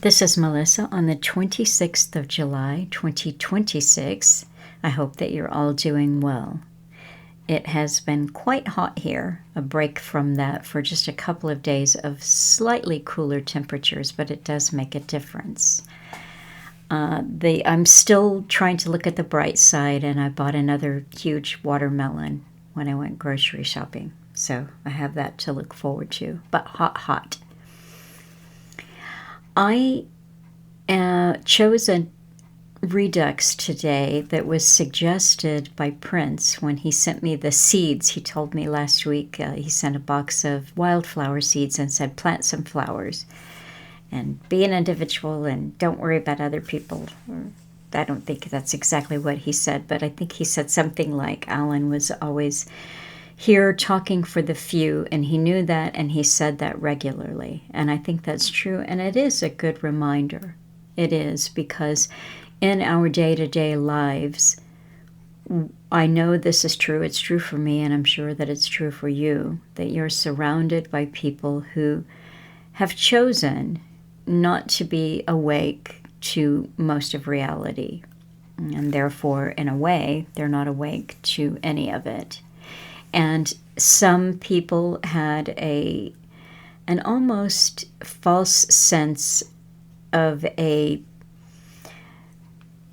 This is Melissa on the 26th of July, 2026. I hope that you're all doing well. It has been quite hot here, a break from that for just a couple of days of slightly cooler temperatures, but it does make a difference. I'm still trying to look at the bright side, and I bought another huge watermelon when I went grocery shopping. So I have that to look forward to, but hot. I chose a Redux today that was suggested by Prince when he sent me the seeds. He told me last week he sent a box of wildflower seeds and said, plant some flowers and be an individual and don't worry about other people. I don't think that's exactly what he said, but I think he said something like Alan was always here talking for the few, and he knew that, and he said that regularly. And I think that's true, and it is a good reminder. It is, because in our day-to-day lives, I know this is true. It's true for me, and I'm sure that it's true for you, that you're surrounded by people who have chosen not to be awake to most of reality. And therefore, in a way, they're not awake to any of it. And some people had an almost false sense of a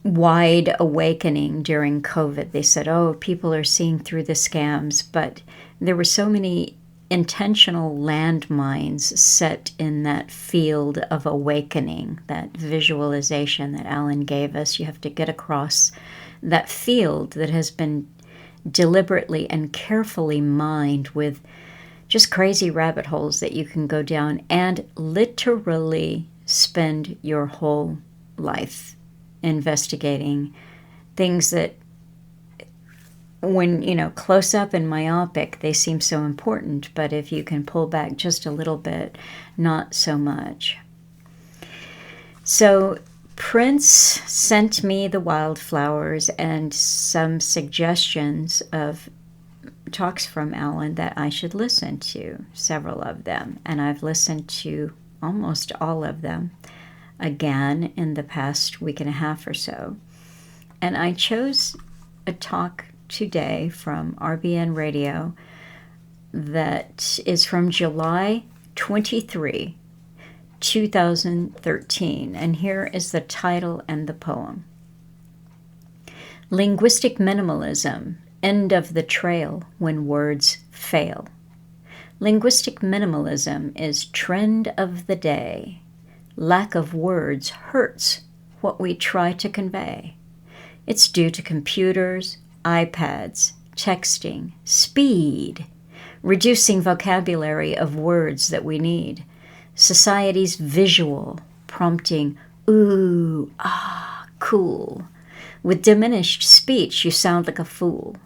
wide awakening during COVID. They said, oh, people are seeing through the scams, but there were so many intentional landmines set in that field of awakening, that visualization that Alan gave us. You have to get across that field that has been deliberately and carefully mined with just crazy rabbit holes that you can go down and literally spend your whole life investigating things that, when, close up and myopic, they seem so important, but if you can pull back just a little bit, not so much. So Prince sent me the wildflowers and some suggestions of talks from Alan that I should listen to, several of them. And I've listened to almost all of them again in the past week and a half or so. And I chose a talk today from RBN Radio that is from July 23, 2013, and here is the title and the poem. Linguistic Minimalism, End of the Trail When Words Fail. Linguistic minimalism is trend of the day. Lack of words hurts what we try to convey. It's due to computers, iPads, texting, speed, reducing vocabulary of words that we need. Society's visual, prompting, ooh, ah, cool. With diminished speech, you sound like a fool.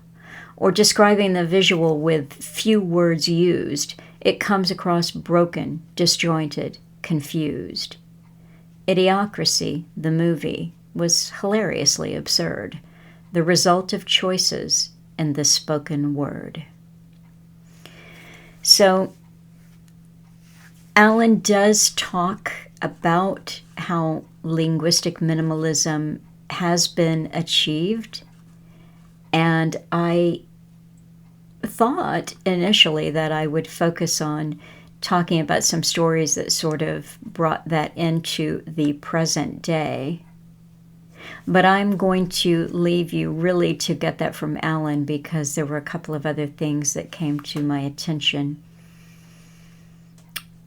Or describing the visual with few words used, it comes across broken, disjointed, confused. Idiocracy, the movie, was hilariously absurd, the result of choices in the spoken word. So, Alan does talk about how linguistic minimalism has been achieved, and I thought initially that I would focus on talking about some stories that sort of brought that into the present day. But I'm going to leave you really to get that from Alan, because there were a couple of other things that came to my attention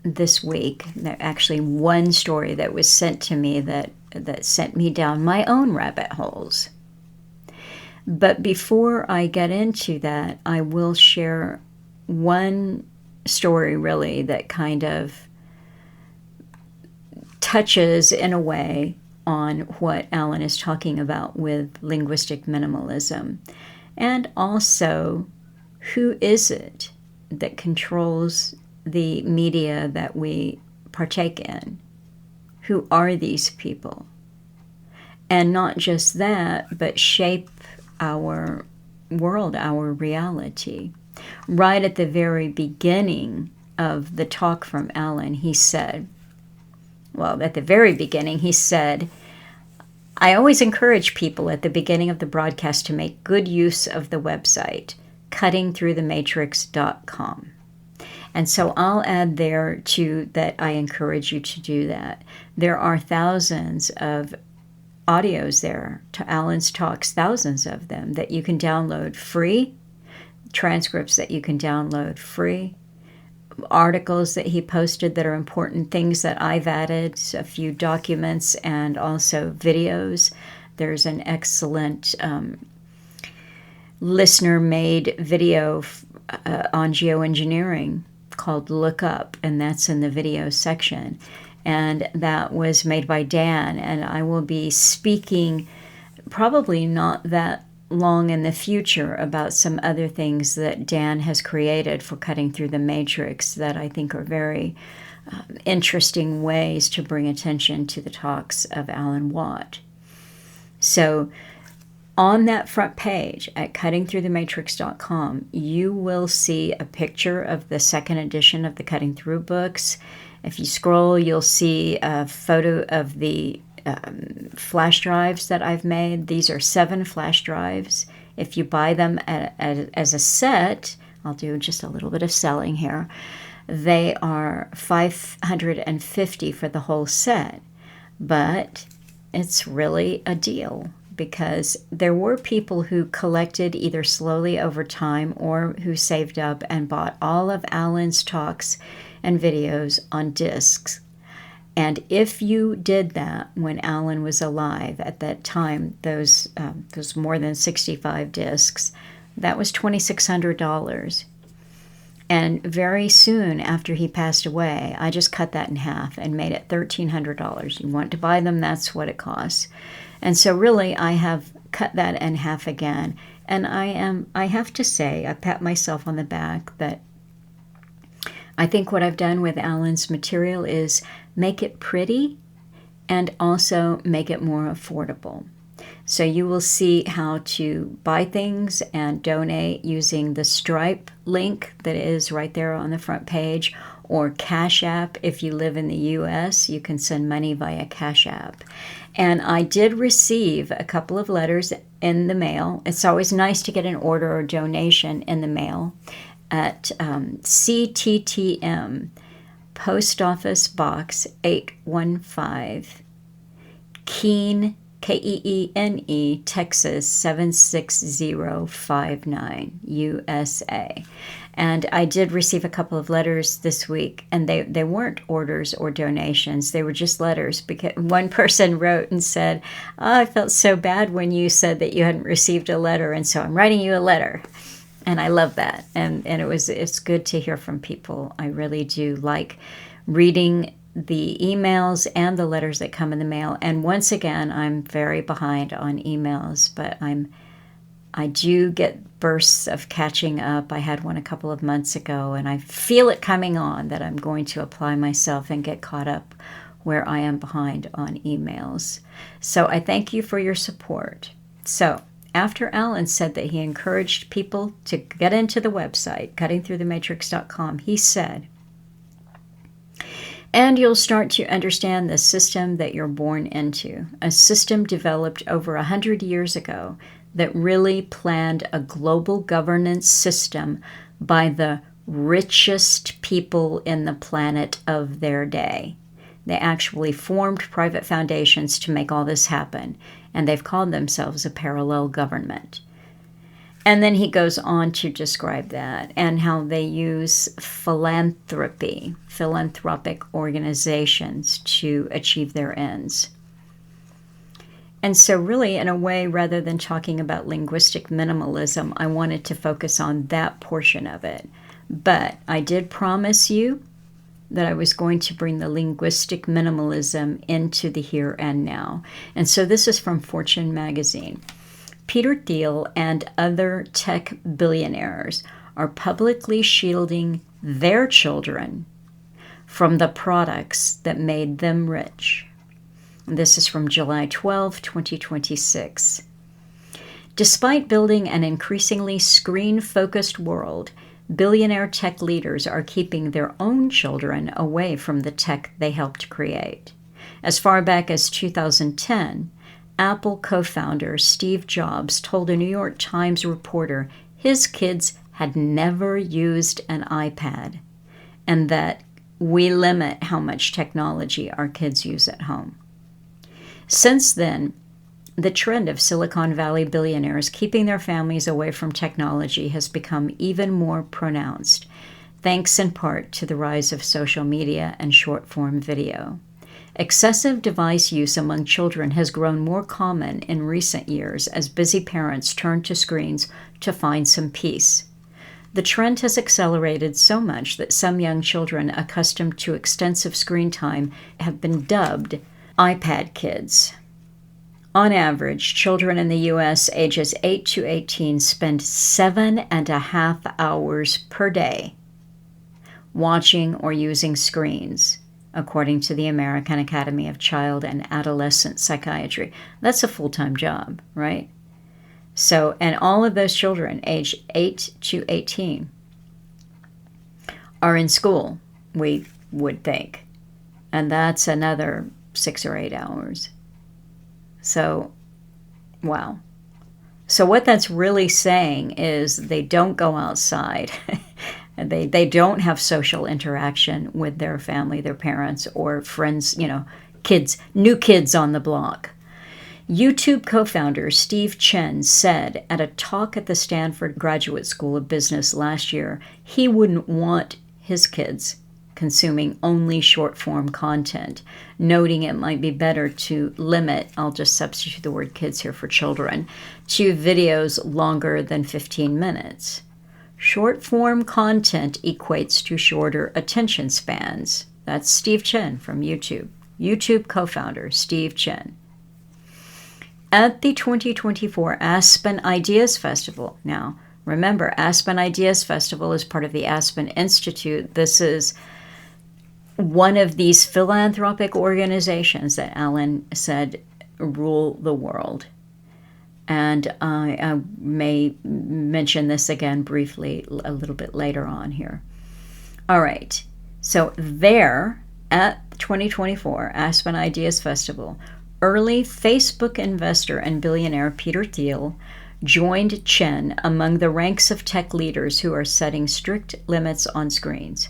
this week. Actually, one story that was sent to me that sent me down my own rabbit holes. But before I get into that, I will share one story really that kind of touches in a way on what Alan is talking about with linguistic minimalism. And also, who is it that controls the media that we partake in? Who are these people? And not just that, but shape our world, our reality. Right at the very beginning of the talk from Alan, he said, well, at the very beginning, he said, I always encourage people at the beginning of the broadcast to make good use of the website, cuttingthroughthematrix.com. And so I'll add there too that I encourage you to do that. There are thousands of audios there to Alan's talks, thousands of them that you can download free, transcripts that you can download free, articles that he posted that are important, things that I've added, a few documents, and also videos. There's an excellent listener-made video on geoengineering called Look Up, and that's in the video section. And that was made by Dan, and I will be speaking probably not that long in the future about some other things that Dan has created for cutting through the matrix that I think are very interesting ways to bring attention to the talks of Alan Watt. So on that front page at cuttingthroughthematrix.com, you will see a picture of the second edition of the Cutting Through books. If you scroll, you'll see a photo of the flash drives that I've made. These are 7 flash drives. If you buy them as a set, I'll do just a little bit of selling here. They are $550 for the whole set, but it's really a deal because there were people who collected either slowly over time or who saved up and bought all of Alan's talks and videos on discs. And if you did that when Alan was alive at that time, those more than 65 discs, that was $2,600. And very soon after he passed away, I just cut that in half and made it $1,300. You want to buy them, that's what it costs. And so really, I have cut that in half again. And I have to say, I pat myself on the back that I think what I've done with Alan's material is make it pretty and also make it more affordable. So you will see how to buy things and donate using the Stripe link that is right there on the front page, or Cash App. If you live in the U.S., you can send money via Cash App. And I did receive a couple of letters in the mail. It's always nice to get an order or donation in the mail at CTTM, Post Office Box 815, Keene, Keene, Texas 76059, USA. And I did receive a couple of letters this week, and they weren't orders or donations. They were just letters, because one person wrote and said, I felt so bad when you said that you hadn't received a letter, and so I'm writing you a letter. And I love that. And it's good to hear from people. I really do like reading the emails and the letters that come in the mail. And once again, I'm very behind on emails, but I do get bursts of catching up. I had one a couple of months ago, and I feel it coming on that I'm going to apply myself and get caught up where I am behind on emails. So I thank you for your support. So after Alan said that he encouraged people to get into the website, cuttingthroughthematrix.com, he said, and you'll start to understand the system that you're born into, a system developed over 100 years ago that really planned a global governance system by the richest people in the planet of their day. They actually formed private foundations to make all this happen, and they've called themselves a parallel government. And then he goes on to describe that and how they use philanthropic organizations to achieve their ends. And so really, in a way, rather than talking about linguistic minimalism, I wanted to focus on that portion of it. But I did promise you that I was going to bring the linguistic minimalism into the here and now. And so this is from Fortune magazine. Peter Thiel and other tech billionaires are publicly shielding their children from the products that made them rich. This is from July 12, 2026. Despite building an increasingly screen-focused world, billionaire tech leaders are keeping their own children away from the tech they helped create. As far back as 2010, Apple co-founder Steve Jobs told a New York Times reporter his kids had never used an iPad and that we limit how much technology our kids use at home. Since then, the trend of Silicon Valley billionaires keeping their families away from technology has become even more pronounced, thanks in part to the rise of social media and short-form video. Excessive device use among children has grown more common in recent years as busy parents turn to screens to find some peace. The trend has accelerated so much that some young children accustomed to extensive screen time have been dubbed iPad kids. On average, children in the U.S. ages 8 to 18 spend 7.5 hours per day watching or using screens, according to the American Academy of Child and Adolescent Psychiatry. That's a full-time job, right? So, and all of those children aged 8 to 18 are in school, we would think. And that's another 6 or 8 hours. So, wow. So what that's really saying is they don't go outside. They don't have social interaction with their family, their parents, or friends, kids, new kids on the block. YouTube co-founder Steve Chen said at a talk at the Stanford Graduate School of Business last year he wouldn't want his kids consuming only short-form content, noting it might be better to limit, I'll just substitute the word kids here for children, to videos longer than 15 minutes. Short-form content equates to shorter attention spans. That's Steve Chen from YouTube. YouTube co-founder Steve Chen. At the 2024 Aspen Ideas Festival, now remember, Aspen Ideas Festival is part of the Aspen Institute. This is one of these philanthropic organizations that Alan said rule the world. And I may mention this again briefly a little bit later on here. All right. So there at the 2024 Aspen Ideas Festival, early Facebook investor and billionaire Peter Thiel joined Chen among the ranks of tech leaders who are setting strict limits on screens.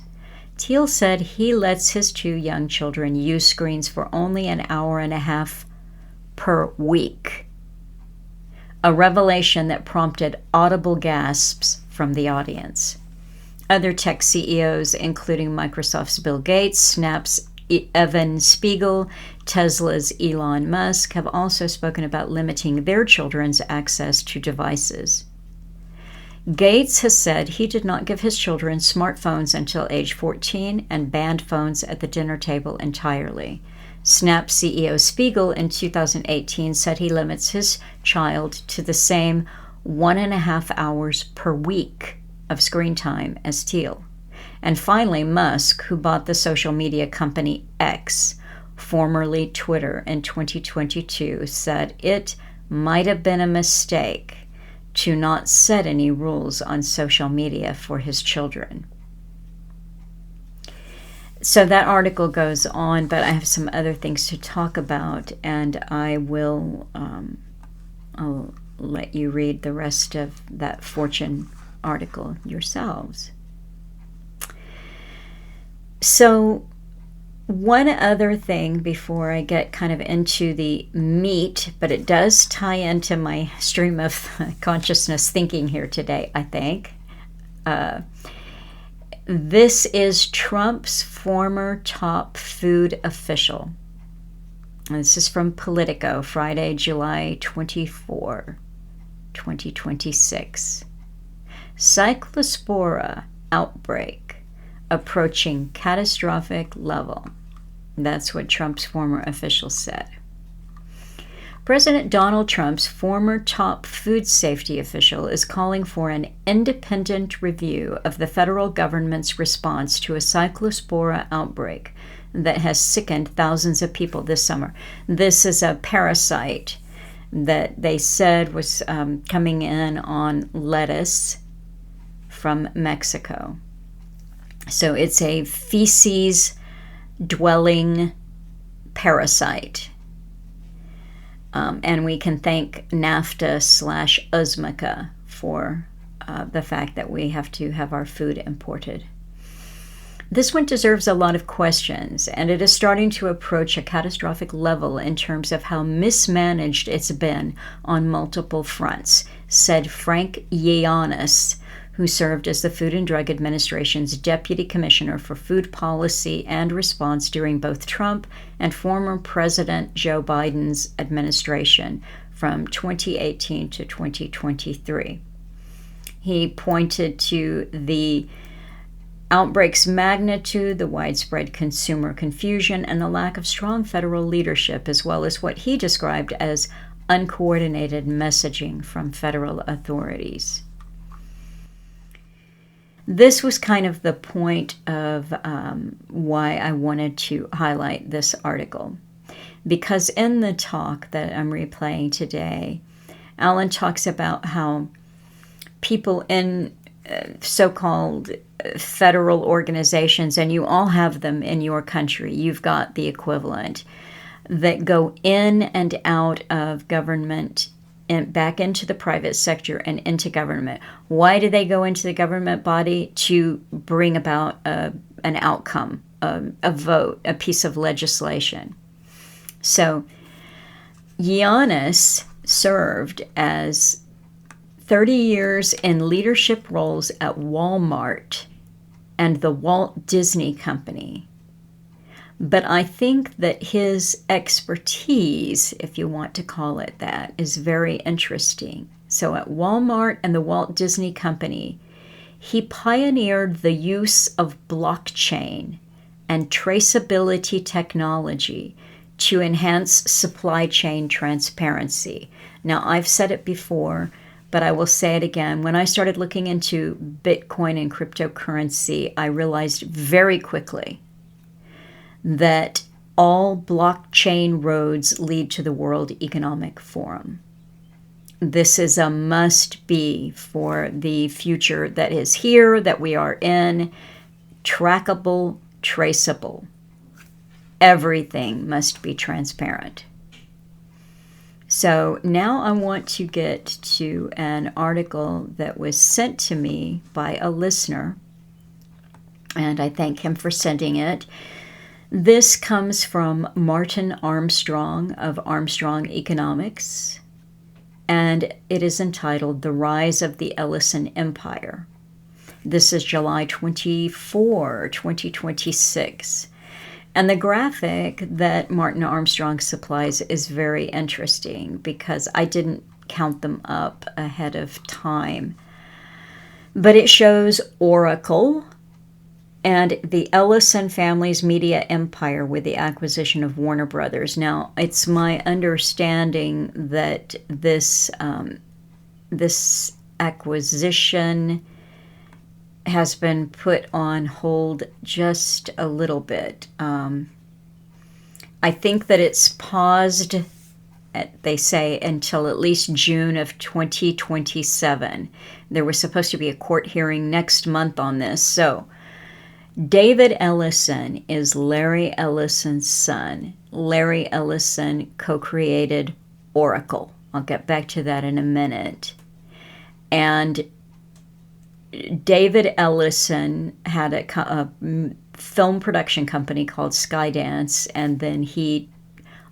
Thiel said he lets his 2 young children use screens for only an hour and a half per week. A revelation that prompted audible gasps from the audience. Other tech CEOs, including Microsoft's Bill Gates, Snap's Evan Spiegel, Tesla's Elon Musk, have also spoken about limiting their children's access to devices. Gates has said he did not give his children smartphones until age 14 and banned phones at the dinner table entirely. Snap CEO Spiegel in 2018 said he limits his child to the same 1.5 hours per week of screen time as Thiel. And finally, Musk, who bought the social media company X, formerly Twitter, in 2022, said it might have been a mistake to not set any rules on social media for his children. So that article goes on, but I have some other things to talk about, and I'll let you read the rest of that Fortune article yourselves. So one other thing before I get kind of into the meat, but it does tie into my stream of consciousness thinking here today, I think. This is Trump's former top food official. And this is from Politico, Friday, July 24, 2026. Cyclospora outbreak approaching catastrophic level. That's what Trump's former official said. President Donald Trump's former top food safety official is calling for an independent review of the federal government's response to a cyclospora outbreak that has sickened thousands of people this summer. This is a parasite that they said was coming in on lettuce from Mexico. So it's a feces-dwelling parasite. And we can thank NAFTA/USMCA for the fact that we have to have our food imported. This one deserves a lot of questions, and it is starting to approach a catastrophic level in terms of how mismanaged it's been on multiple fronts, said Frank Yiannis, who served as the Food and Drug Administration's Deputy Commissioner for Food Policy and Response during both Trump and former President Joe Biden's administration from 2018 to 2023. He pointed to the outbreak's magnitude, the widespread consumer confusion, and the lack of strong federal leadership, as well as what he described as uncoordinated messaging from federal authorities. This was kind of the point of why I wanted to highlight this article. Because in the talk that I'm replaying today, Alan talks about how people in so-called federal organizations, and you all have them in your country, you've got the equivalent, that go in and out of government and back into the private sector and into government. Why do they go into the government body? To bring about an outcome, a vote, a piece of legislation. So Yiannis served as 30 years in leadership roles at Walmart and the Walt Disney Company. But I think that his expertise, if you want to call it that, is very interesting. So at Walmart and the Walt Disney Company, he pioneered the use of blockchain and traceability technology to enhance supply chain transparency. Now, I've said it before, but I will say it again. When I started looking into Bitcoin and cryptocurrency, I realized very quickly that all blockchain roads lead to the World Economic Forum. This is a must-be for the future that is here, that we are in. Trackable, traceable. Everything must be transparent. So now I want to get to an article that was sent to me by a listener, and I thank him for sending it. This comes from Martin Armstrong of Armstrong Economics, and it is entitled The Rise of the Ellison Empire. This is July 24, 2026. And the graphic that Martin Armstrong supplies is very interesting because I didn't count them up ahead of time. But it shows Oracle and the Ellison family's media empire with the acquisition of Warner Brothers. Now, it's my understanding that this acquisition has been put on hold just a little bit. I think that it's paused, they say, until at least June of 2027. There was supposed to be a court hearing next month on this. So David Ellison is Larry Ellison's son. Larry Ellison co-created Oracle. I'll get back to that in a minute. And David Ellison had a film production company called Skydance, and then he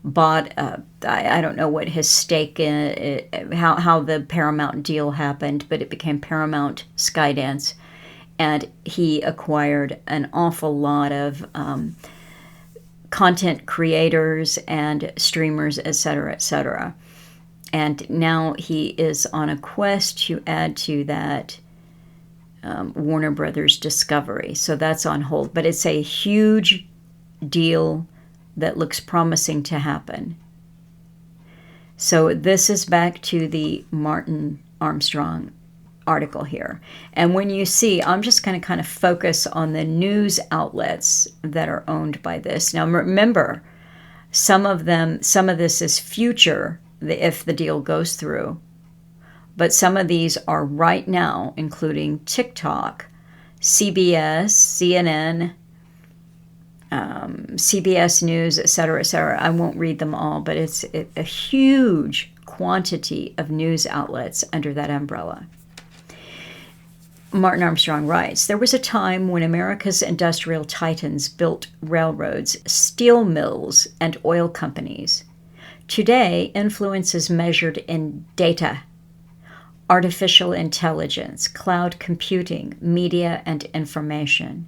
bought, I don't know what his stake in, how the Paramount deal happened, but it became Paramount Skydance. And he acquired an awful lot of content creators and streamers, etc., etc. And now he is on a quest to add to that Warner Brothers Discovery. So that's on hold. But it's a huge deal that looks promising to happen. So this is back to the Martin Armstrong article here. And when you see, I'm just going to kind of focus on the news outlets that are owned by this. Now remember, some of this is future if the deal goes through. But some of these are right now, including TikTok, CBS, CNN, CBS News, et cetera, et cetera. I won't read them all, but it's a huge quantity of news outlets under that umbrella. Martin Armstrong writes, there was a time when America's industrial titans built railroads, steel mills, and oil companies. Today, influence is measured in data, artificial intelligence, cloud computing, media, and information.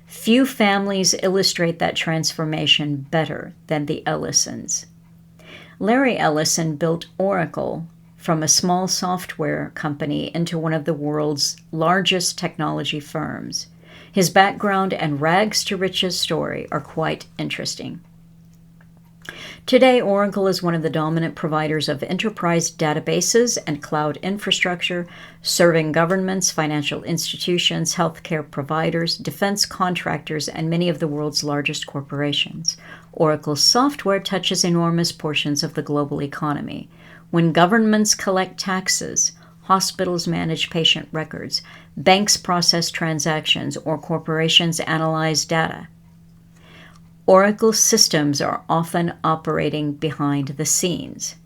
Few families illustrate that transformation better than the Ellisons. Larry Ellison built Oracle from a small software company into one of the world's largest technology firms. His background and rags to riches story are quite interesting. Today, Oracle is one of the dominant providers of enterprise databases and cloud infrastructure, serving governments, financial institutions, healthcare providers, defense contractors, and many of the world's largest corporations. Oracle's software touches enormous portions of the global economy. When governments collect taxes, hospitals manage patient records, banks process transactions, or corporations analyze data, Oracle systems are often operating behind the scenes.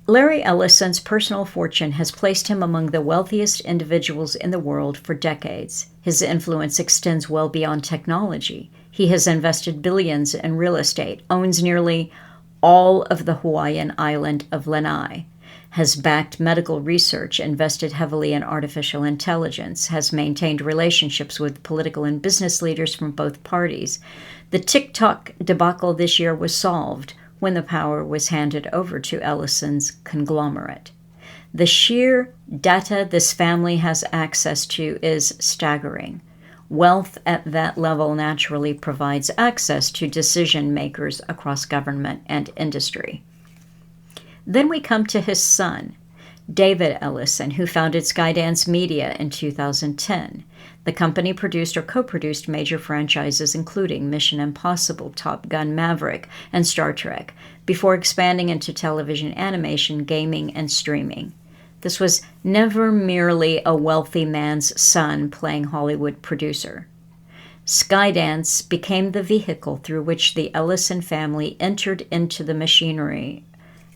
Larry Ellison's personal fortune has placed him among the wealthiest individuals in the world for decades. His influence extends well beyond technology. He has invested billions in real estate, owns nearly all of the Hawaiian island of Lanai, has backed medical research, invested heavily in artificial intelligence, has maintained relationships with political and business leaders from both parties. The TikTok debacle this year was solved when the power was handed over to Ellison's conglomerate. The sheer data this family has access to is staggering. Wealth at that level naturally provides access to decision makers across government and industry. Then we come to his son, David Ellison, who founded Skydance Media in 2010. The company produced or co-produced major franchises including Mission Impossible, Top Gun Maverick, and Star Trek, before expanding into television animation, gaming, and streaming. This was never merely a wealthy man's son playing Hollywood producer. Skydance became the vehicle through which the Ellison family entered into the machinery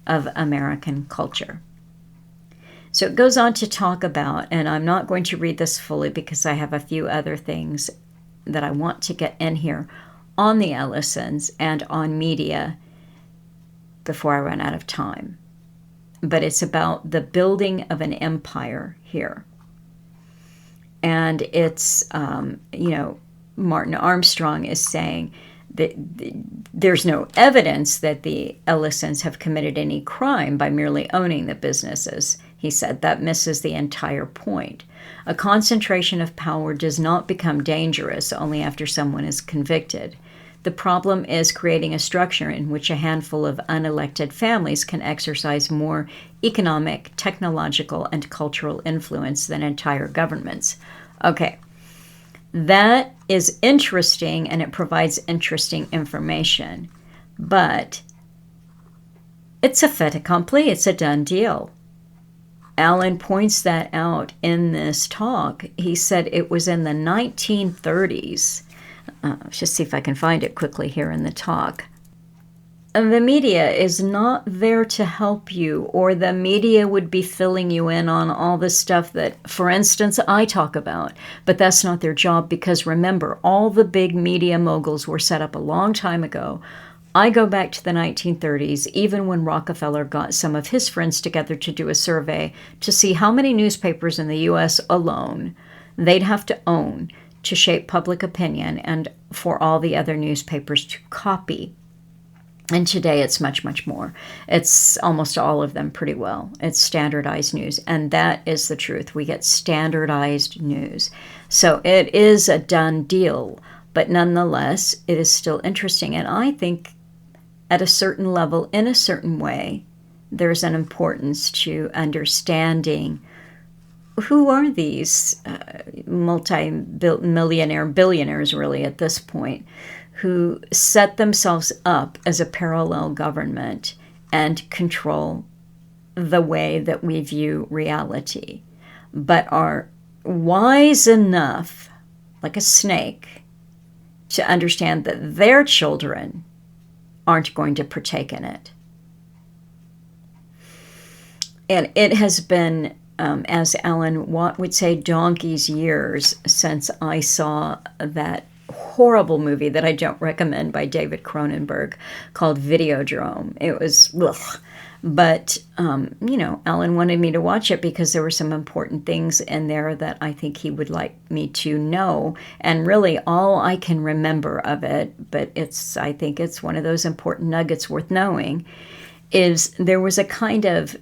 of American culture. So it goes on to talk about, and I'm not going to read this fully because I have a few other things that I want to get in here on the Ellisons and on media before I run out of time. But it's about the building of an empire here. And it's, Martin Armstrong is saying that there's no evidence that the Ellisons have committed any crime by merely owning the businesses. He said that misses the entire point. A concentration of power does not become dangerous only after someone is convicted. The problem is creating a structure in which a handful of unelected families can exercise more economic, technological, and cultural influence than entire governments. Okay. That is interesting, and it provides interesting information. But it's a fait accompli. It's a done deal. Alan points that out in this talk. He said it was in the 1930s. Let's just see if I can find it quickly here in the talk. The media is not there to help you, or the media would be filling you in on all the stuff that, for instance, I talk about. But that's not their job because, remember, all the big media moguls were set up a long time ago. I go back to the 1930s, even when Rockefeller got some of his friends together to do a survey to see how many newspapers in the U.S. alone they'd have to own to shape public opinion and for all the other newspapers to copy. And today it's much, much more. It's almost all of them pretty well. It's standardized news. And that is the truth. We get standardized news. So it is a done deal. But nonetheless, it is still interesting. And I think at a certain level, in a certain way, there's an importance to understanding who are these multi-millionaire billionaires really at this point, who set themselves up as a parallel government and control the way that we view reality, but are wise enough, like a snake, to understand that their children aren't going to partake in it. And it has been, as Alan Watt would say, donkey's years since I saw that horrible movie that I don't recommend by David Cronenberg called Videodrome. It was, ugh. But, Alan wanted me to watch it because there were some important things in there that I think he would like me to know. And really all I can remember of it, but I think it's one of those important nuggets worth knowing, is there was a kind of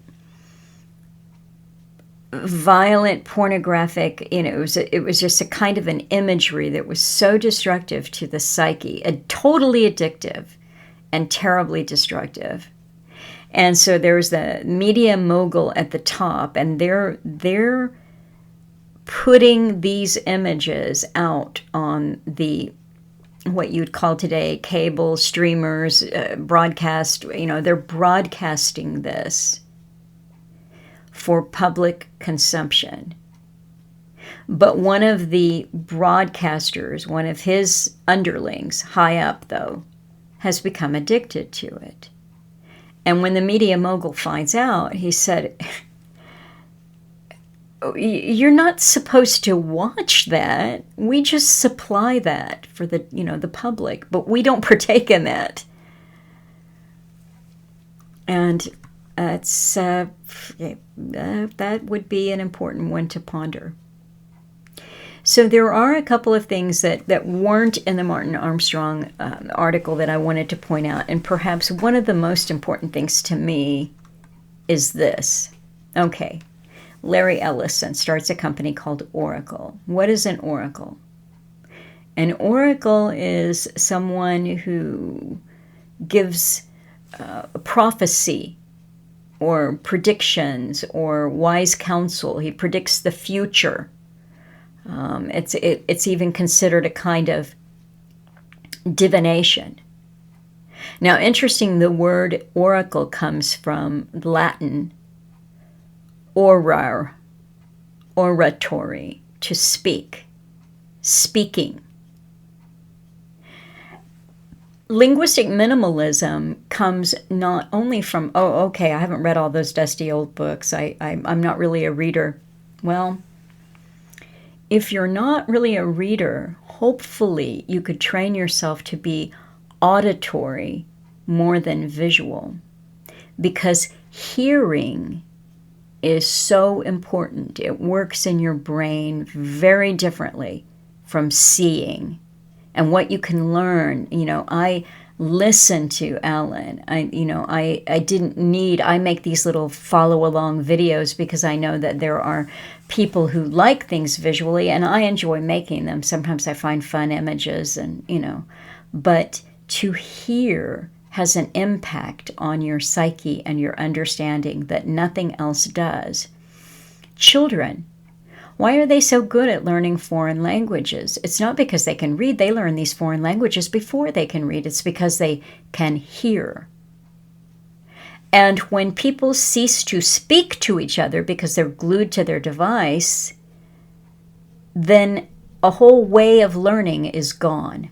violent, pornographic, it was just a kind of an imagery that was so destructive to the psyche, totally addictive and terribly destructive. And so there's the media mogul at the top, and they're putting these images out on the what you'd call today cable streamers, broadcast. They're broadcasting this for public consumption. But one of the broadcasters, one of his underlings, high up though, has become addicted to it. And when the media mogul finds out, he said, "You're not supposed to watch that. We just supply that for the public, but we don't partake in that." And it's that would be an important one to ponder. So there are a couple of things that weren't in the Martin Armstrong article that I wanted to point out. And perhaps one of the most important things to me is this. Okay, Larry Ellison starts a company called Oracle. What is an oracle? An oracle is someone who gives prophecy or predictions or wise counsel. He predicts the future. It's even considered a kind of divination. Now, interesting, the word oracle comes from Latin orar, oratory, to speak, speaking. Linguistic minimalism comes not only from, I haven't read all those dusty old books. I'm not really a reader. Well, if you're not really a reader, hopefully you could train yourself to be auditory more than visual, because hearing is so important. It works in your brain very differently from seeing. And what you can learn, I listen to Alan. I make these little follow along videos because I know that there are people who like things visually, and I enjoy making them. Sometimes I find fun images but to hear has an impact on your psyche and your understanding that nothing else does. Children, why are they so good at learning foreign languages? It's not because they can read. They learn these foreign languages before they can read. It's because they can hear. And when people cease to speak to each other because they're glued to their device, then a whole way of learning is gone.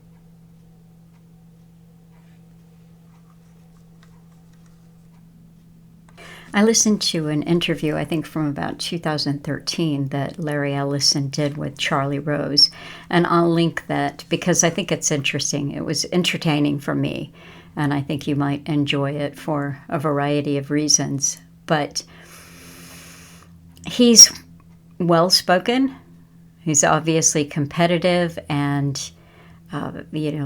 I listened to an interview, I think from about 2013, that Larry Ellison did with Charlie Rose, and I'll link that because I think it's interesting. It was entertaining for me, and I think you might enjoy it for a variety of reasons. But he's well-spoken, he's obviously competitive, and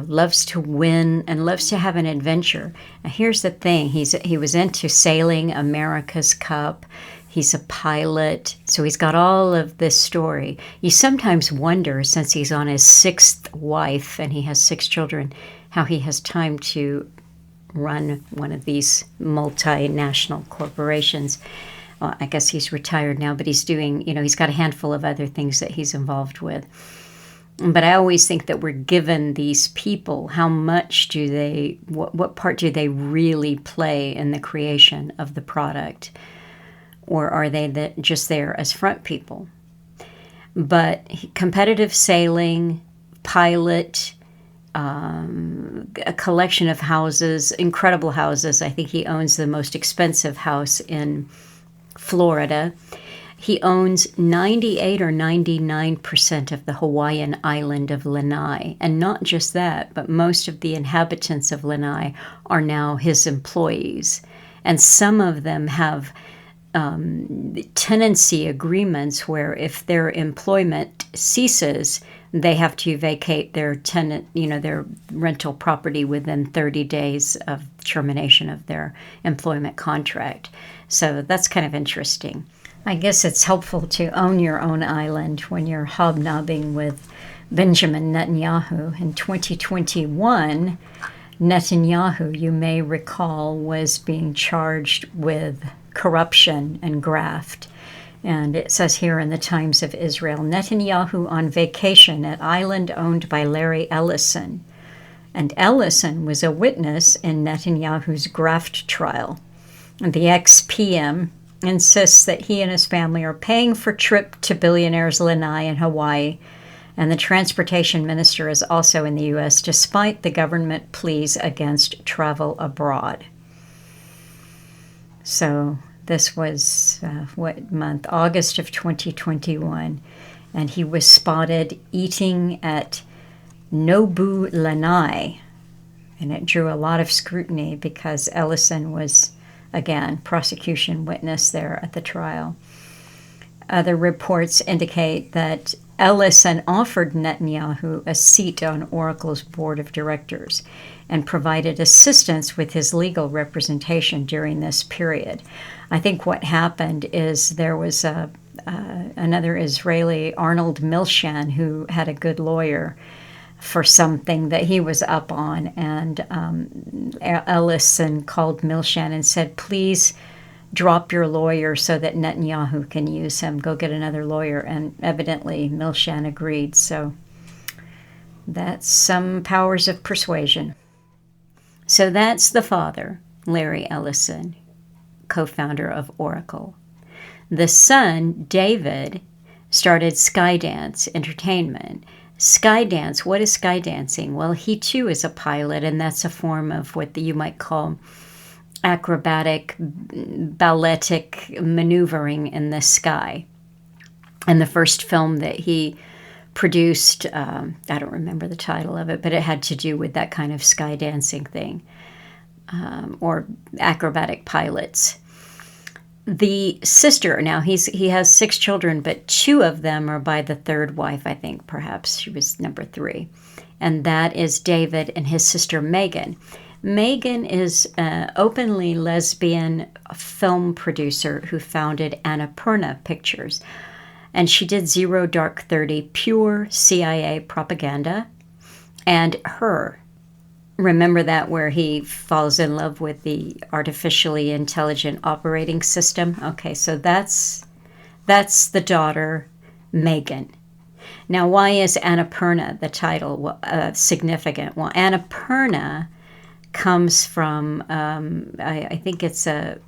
loves to win and loves to have an adventure. Now, here's the thing. He was into sailing America's Cup. He's a pilot. So he's got all of this story. You sometimes wonder, since he's on his 6th wife and he has 6 children, how he has time to run one of these multinational corporations. Well, I guess he's retired now, but he's doing, he's got a handful of other things that he's involved with. But I always think that we're given these people, how much do they, what part do they really play in the creation of the product? Or are they just there as front people? But competitive sailing, pilot, a collection of houses, incredible houses. I think he owns the most expensive house in Florida. He owns 98 or 99% of the Hawaiian island of Lanai. And not just that, but most of the inhabitants of Lanai are now his employees. And some of them have tenancy agreements where if their employment ceases, they have to vacate their their rental property within 30 days of termination of their employment contract. So that's kind of interesting. I guess it's helpful to own your own island when you're hobnobbing with Benjamin Netanyahu. In 2021, Netanyahu, you may recall, was being charged with corruption and graft. And it says here in the Times of Israel, Netanyahu on vacation at island owned by Larry Ellison. And Ellison was a witness in Netanyahu's graft trial. And the ex-PM insists that he and his family are paying for trip to billionaires Lanai and Hawaii. And the transportation minister is also in the U.S. despite the government pleas against travel abroad. So this was, what month? August of 2021. And he was spotted eating at Nobu Lanai. And it drew a lot of scrutiny because Ellison was, again, prosecution witness there at the trial. Other reports indicate that Ellison offered Netanyahu a seat on Oracle's board of directors and provided assistance with his legal representation during this period. I think what happened is there was another Israeli, Arnold Milchan, who had a good lawyer for something that he was up on, and Ellison called Milchan and said, please drop your lawyer so that Netanyahu can use him. Go get another lawyer. And evidently Milchan agreed. So that's some powers of persuasion. So that's the father, Larry Ellison, co-founder of Oracle. The son, David, started Skydance Entertainment. Skydance, what is skydancing? Well, he too is a pilot, and that's a form of what you might call acrobatic, balletic maneuvering in the sky. And the first film that he produced, I don't remember the title of it, but it had to do with that kind of sky dancing thing, or acrobatic pilots. The sister, now he has 6 children, but 2 of them are by the third wife, I think, perhaps. She was number 3. And that is David and his sister Megan. Megan is an openly lesbian film producer who founded Annapurna Pictures. And she did Zero Dark 30, pure CIA propaganda. And Her, remember that where he falls in love with the artificially intelligent operating system? Okay, so that's the daughter, Megan. Now, why is Annapurna, the title, significant? Well, Annapurna comes from, I think it's a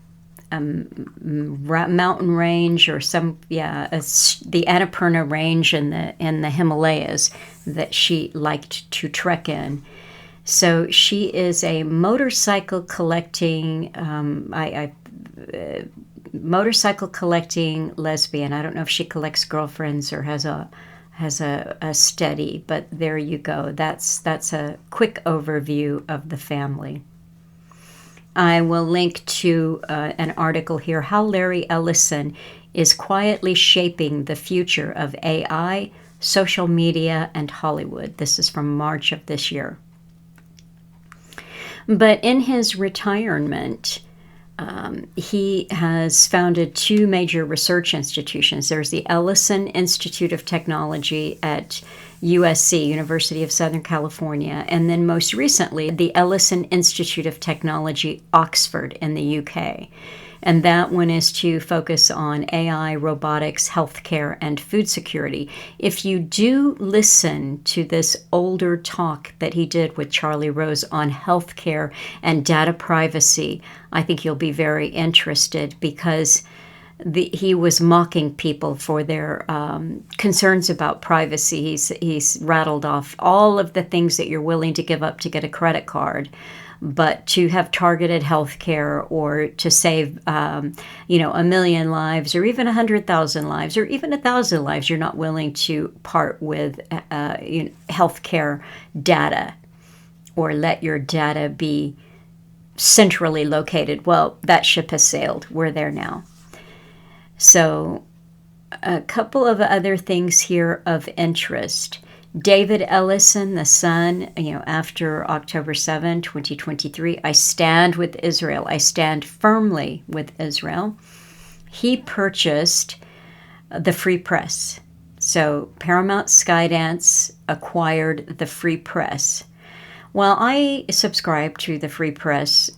mountain range or the Annapurna range in the Himalayas that she liked to trek in. So she is a motorcycle collecting, motorcycle collecting lesbian. I don't know if she collects girlfriends or has a steady, but there you go. That's a quick overview of the family. I will link to an article here, How Larry Ellison is Quietly Shaping the Future of AI, Social Media, and Hollywood. This is from March of this year. But in his retirement, he has founded 2 major research institutions. There's the Ellison Institute of Technology at USC, University of Southern California, and then most recently, the Ellison Institute of Technology, Oxford in the UK. And that one is to focus on AI, robotics, healthcare, and food security. If you do listen to this older talk that he did with Charlie Rose on healthcare and data privacy, I think you'll be very interested because he was mocking people for their concerns about privacy. He's rattled off all of the things that you're willing to give up to get a credit card, but to have targeted health care or to save, 1,000,000 lives or even 100,000 lives or even 1,000 lives, you're not willing to part with health care data or let your data be centrally located. Well, that ship has sailed. We're there now. So a couple of other things here of interest. David Ellison, the son, after October 7, 2023, I stand with Israel. I stand firmly with Israel. He purchased the Free Press. So Paramount Skydance acquired the Free Press. Well, I subscribe to the Free Press,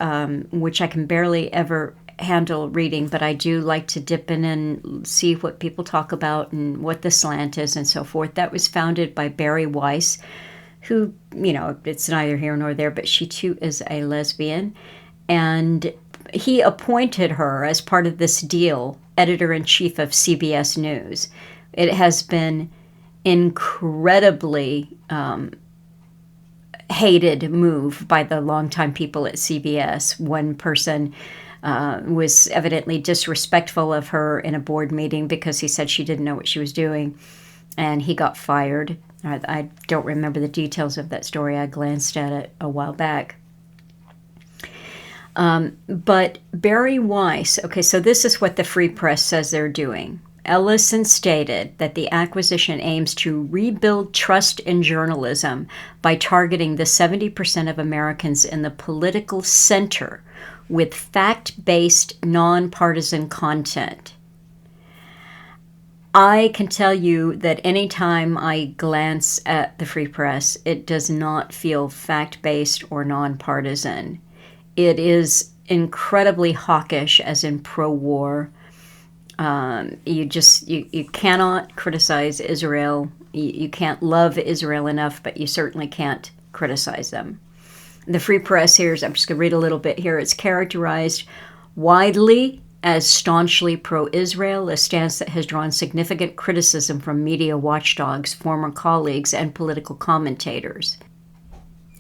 which I can barely ever handle reading, but I do like to dip in and see what people talk about and what the slant is and so forth. That was founded by Barry Weiss, who, it's neither here nor there, but she too is a lesbian. And he appointed her as part of this deal, editor-in-chief of CBS News. It has been incredibly hated move by the longtime people at CBS. One person was evidently disrespectful of her in a board meeting because he said she didn't know what she was doing, and he got fired. I don't remember the details of that story. I glanced at it a while back. But Barry Weiss, okay, so this is what the Free Press says they're doing. Ellison stated that the acquisition aims to rebuild trust in journalism by targeting the 70% of Americans in the political center with fact-based, nonpartisan content. I can tell you that anytime I glance at the Free Press, it does not feel fact-based or nonpartisan. It is incredibly hawkish, as in pro-war. You cannot criticize Israel. You can't love Israel enough, but you certainly can't criticize them. The Free Press here, I'm just going to read a little bit here. It's characterized widely as staunchly pro-Israel, a stance that has drawn significant criticism from media watchdogs, former colleagues, and political commentators.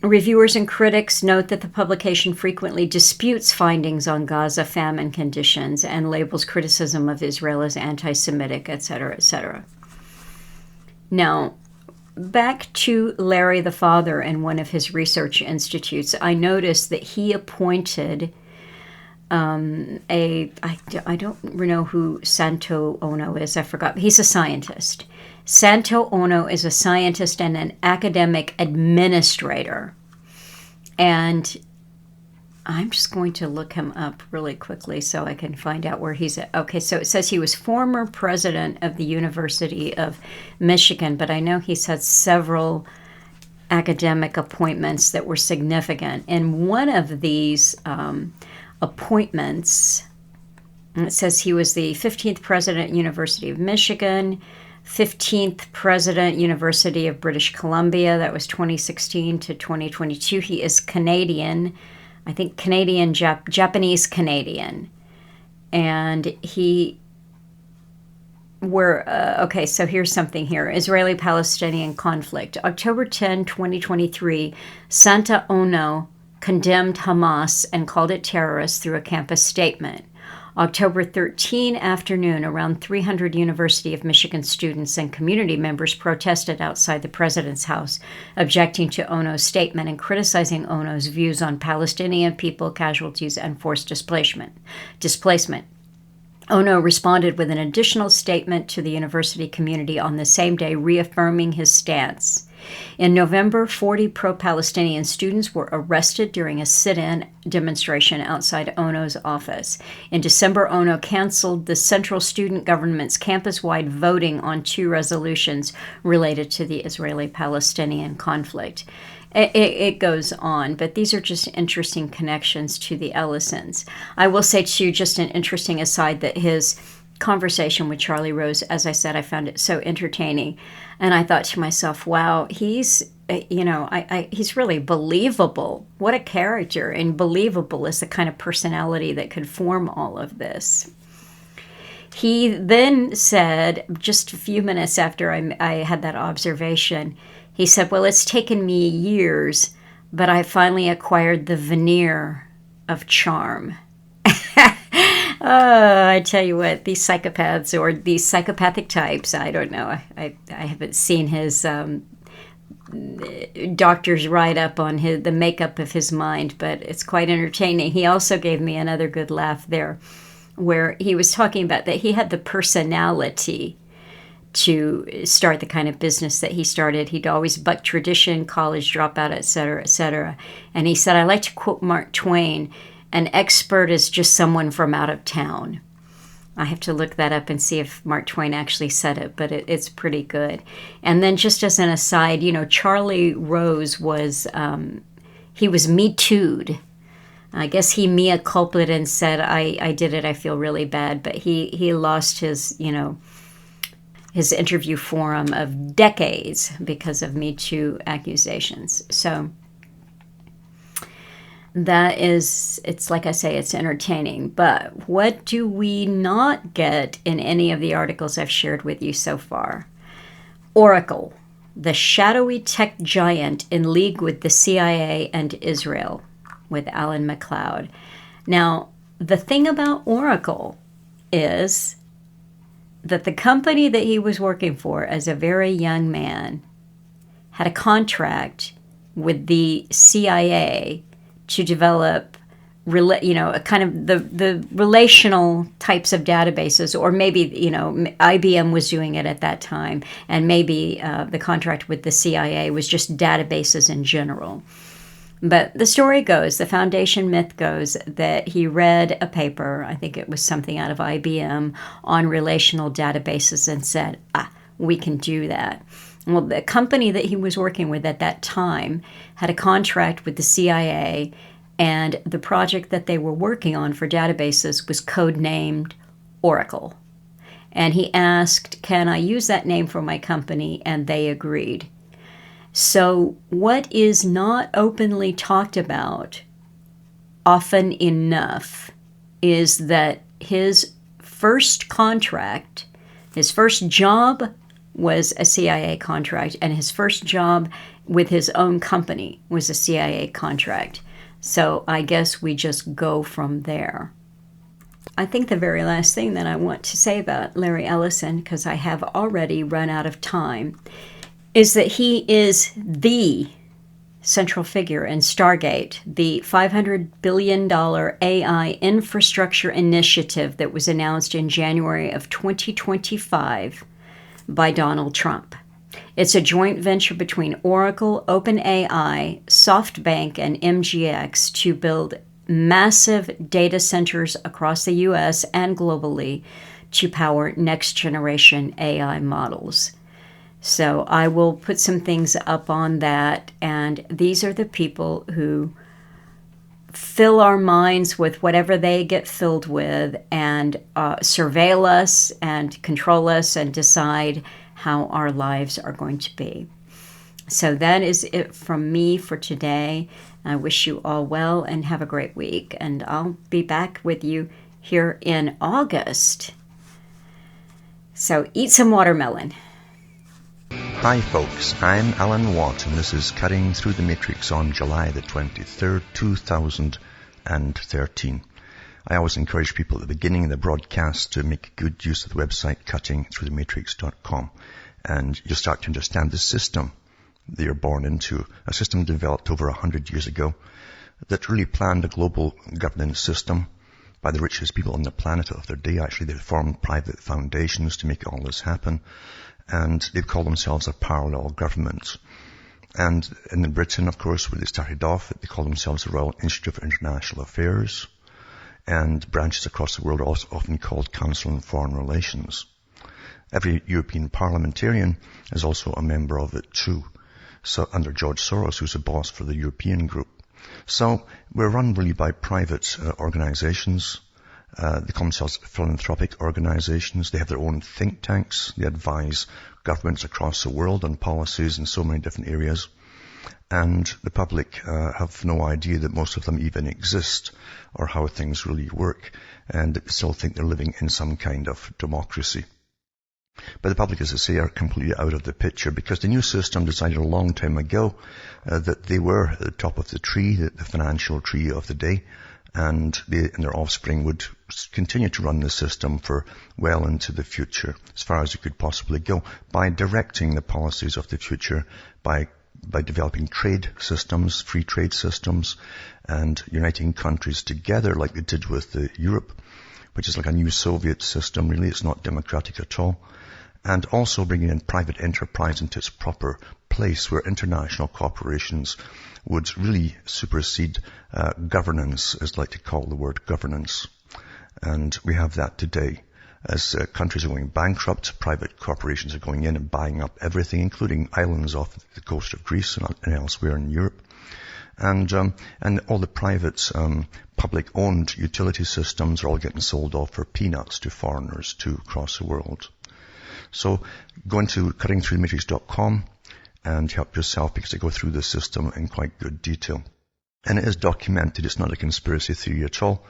Reviewers and critics note that the publication frequently disputes findings on Gaza famine conditions and labels criticism of Israel as anti-Semitic, etc., etc. Now, back to Larry the father and one of his research institutes, I noticed that he appointed I don't know who Santo Ono is. I forgot. He's a scientist. Santo Ono is a scientist and an academic administrator. And I'm just going to look him up really quickly so I can find out where he's at. Okay, so it says he was former president of the University of Michigan, but I know he's had several academic appointments that were significant. And one of these appointments, it says he was the 15th president, University of Michigan, 15th president, University of British Columbia. That was 2016 to 2022. He is Canadian, I think Canadian, Japanese Canadian. And okay, so here's something here. Israeli-Palestinian conflict. October 10, 2023, Santa Ono condemned Hamas and called it terrorist through a campus statement. October 13 afternoon, around 300 University of Michigan students and community members protested outside the president's house, objecting to Ono's statement and criticizing Ono's views on Palestinian people, casualties, and forced displacement. Ono responded with an additional statement to the university community on the same day, reaffirming his stance. In November, 40 pro-Palestinian students were arrested during a sit-in demonstration outside Ono's office. In December, Ono canceled the Central Student Government's campus-wide voting on 2 resolutions related to the Israeli-Palestinian conflict. It goes on, but these are just interesting connections to the Ellisons. I will say, too, just an interesting aside, that his conversation with Charlie Rose, as I said, I found it so entertaining. And I thought to myself, wow, he's really believable. What a character. And believable is the kind of personality that could form all of this. He then said, just a few minutes after I had that observation, he said, well, it's taken me years, but I finally acquired the veneer of charm. I tell you what, these psychopaths or these psychopathic types, I don't know. I haven't seen his doctor's write-up on the makeup of his mind, but it's quite entertaining. He also gave me another good laugh there, where he was talking about that he had the personality to start the kind of business that he started. He'd always bucked tradition, college dropout, et cetera, et cetera. And he said, I like to quote Mark Twain, an expert is just someone from out of town. I have to look that up and see if Mark Twain actually said it, but it's pretty good. And then just as an aside, Charlie Rose was, he was Me Too'd. I guess he mea culpa'd and said, I did it, I feel really bad. But he lost his, his interview forum of decades because of Me Too accusations. So that is, it's like I say, it's entertaining. But what do we not get in any of the articles I've shared with you so far? Oracle, the shadowy tech giant in league with the CIA and Israel, with Alan McLeod. Now, the thing about Oracle is that the company that he was working for as a very young man had a contract with the CIA to develop, a kind of the relational types of databases, or maybe, IBM was doing it at that time, and maybe the contract with the CIA was just databases in general. But the story goes, the foundation myth goes, that he read a paper, I think it was something out of IBM, on relational databases and said, we can do that. Well, the company that he was working with at that time had a contract with the CIA, and the project that they were working on for databases was codenamed Oracle. And he asked, can I use that name for my company? And they agreed. So what is not openly talked about often enough is that his first contract, his first job was a CIA contract, and his first job with his own company was a CIA contract. So I guess we just go from there. I think the very last thing that I want to say about Larry Ellison, because I have already run out of time, is that he is the central figure in Stargate, the $500 billion AI infrastructure initiative that was announced in January of 2025 by Donald Trump. It's a joint venture between Oracle, OpenAI, SoftBank, and MGX to build massive data centers across the U.S. and globally to power next-generation AI models. So I will put some things up on that, and these are the people who fill our minds with whatever they get filled with and surveil us and control us and decide how our lives are going to be. So that is it from me for today. I wish you all well and have a great week, and I'll be back with you here in August. So eat some watermelon. Hi folks, I'm Alan Watt, and this is Cutting Through the Matrix on July the 23rd, 2013. I always encourage people at the beginning of the broadcast to make good use of the website cuttingthroughthematrix.com, and you'll start to understand the system that you're born into, a system developed over 100 years ago that really planned a global governance system by the richest people on the planet of their day. Actually, they formed private foundations to make all this happen. And they call themselves a parallel government. And in Britain, of course, where they started off, they call themselves the Royal Institute for International Affairs. And branches across the world are also often called Council on Foreign Relations. Every European parliamentarian is also a member of it too. So under George Soros, who's the boss for the European group. So we're run really by private organizations. They call themselves philanthropic organizations. They have their own think tanks. They advise governments across the world on policies in so many different areas. And the public have no idea that most of them even exist or how things really work, and still think they're living in some kind of democracy. But the public, as I say, are completely out of the picture because the new system decided a long time ago that they were at the top of the tree, the financial tree of the day, and they and their offspring would continue to run the system for well into the future, as far as it could possibly go, by directing the policies of the future, by developing trade systems, free trade systems, and uniting countries together like they did with Europe, which is like a new Soviet system. Really, it's not democratic at all. And also bringing in private enterprise into its proper place, where international corporations would really supersede governance, as I like to call the word governance. And we have that today. As countries are going bankrupt, private corporations are going in and buying up everything, including islands off the coast of Greece and elsewhere in Europe. And all the private, public-owned utility systems are all getting sold off for peanuts to foreigners too across the world. So go into cuttingthroughthematrix.com and help yourself, because I go through the system in quite good detail. And it is documented. It's not a conspiracy theory at all.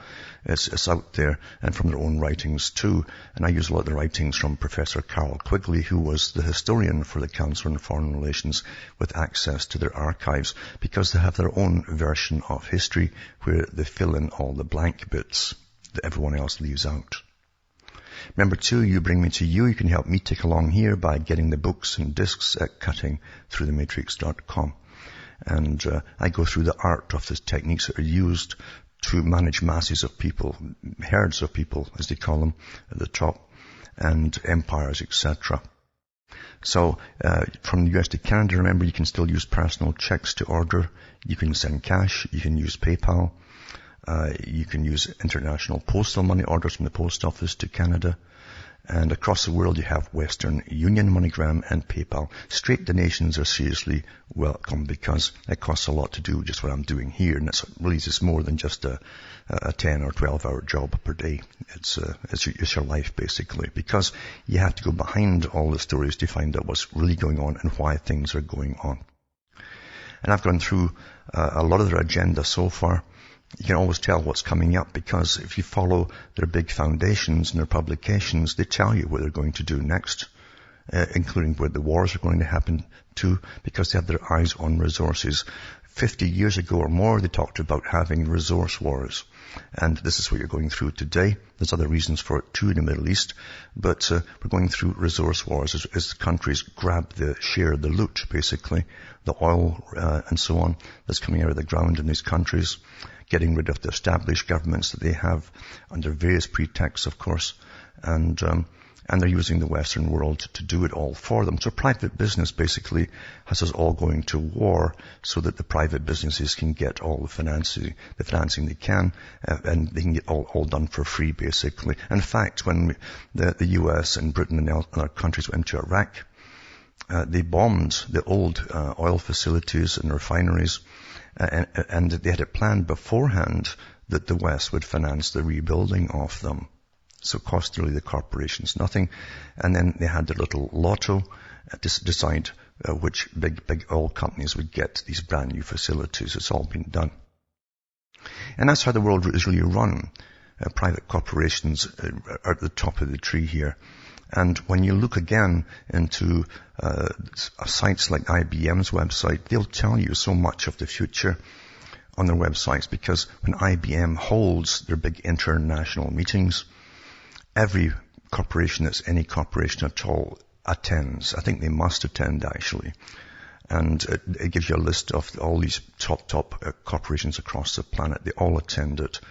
It's out there and from their own writings too. And I use a lot of the writings from Professor Carol Quigley, who was the historian for the Council on Foreign Relations, with access to their archives, because they have their own version of history where they fill in all the blank bits that everyone else leaves out. Remember too, you bring me to you. You can help me tick along here by getting the books and discs at cuttingthroughthematrix.com. And I go through the art of the techniques that are used to manage masses of people, herds of people, as they call them, at the top, and empires, etc. So from the US to Canada, remember, you can still use personal checks to order. You can send cash. You can use PayPal. You can use international postal money orders from the post office to Canada. And across the world, you have Western Union, MoneyGram, and PayPal. Straight donations are seriously welcome, because it costs a lot to do just what I'm doing here. And it's really just more than just a 10 or 12 hour job per day. It's your life, basically, because you have to go behind all the stories to find out what's really going on and why things are going on. And I've gone through a lot of their agenda so far. You can always tell what's coming up, because if you follow their big foundations and their publications, they tell you what they're going to do next, including where the wars are going to happen too, because they have their eyes on resources. 50 years ago or more, they talked about having resource wars. And this is what you're going through today. There's other reasons for it too in the Middle East. But we're going through resource wars as countries grab share the loot, basically, the oil and so on that's coming out of the ground in these countries, getting rid of the established governments that they have under various pretexts, of course. And they're using the Western world to do it all for them. So private business basically has us all going to war so that the private businesses can get all the financing they can, and they can get all done for free, basically. In fact, when the US and Britain and other countries went into Iraq, they bombed the old oil facilities and refineries, and they had it planned beforehand that the West would finance the rebuilding of them. So it cost really the corporations nothing. And then they had their little lotto to decide which big oil companies would get these brand new facilities. It's all been done. And that's how the world is really run. Private corporations are at the top of the tree here. And when you look again into sites like IBM's website, they'll tell you so much of the future on their websites, because when IBM holds their big international meetings, every corporation that's any corporation at all attends. I think they must attend, actually. And it gives you a list of all these top corporations across the planet. They all attend it.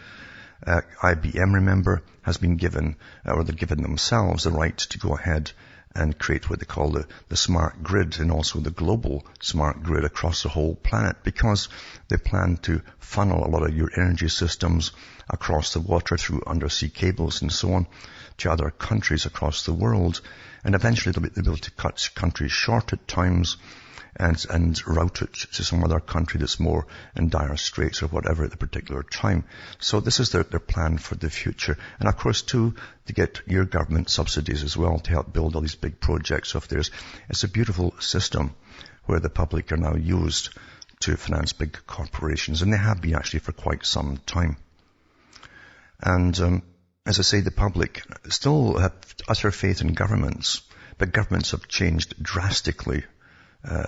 IBM, remember, has been given, or they've given themselves the right to go ahead and create what they call the smart grid, and also the global smart grid across the whole planet, because they plan to funnel a lot of your energy systems across the water through undersea cables and so on to other countries across the world. And eventually they'll be able to cut countries short at times and route it to some other country that's more in dire straits or whatever at the particular time. So this is their plan for the future. And of course too, to get your government subsidies as well to help build all these big projects of theirs. It's a beautiful system where the public are now used to finance big corporations, and they have been actually for quite some time. And as I say, the public still have utter faith in governments, but governments have changed drastically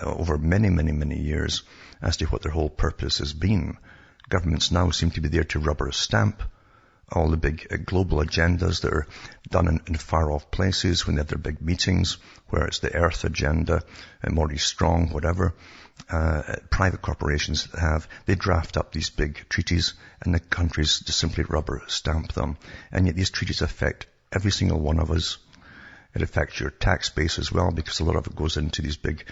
over many, many, many years as to what their whole purpose has been. Governments now seem to be there to rubber stamp all the big global agendas that are done in far-off places when they have their big meetings, where it's the Earth agenda, Maurice Strong, whatever. Private corporations they draft up these big treaties, and the countries just simply rubber stamp them. And yet these treaties affect every single one of us. It affects your tax base as well, because a lot of it goes into these big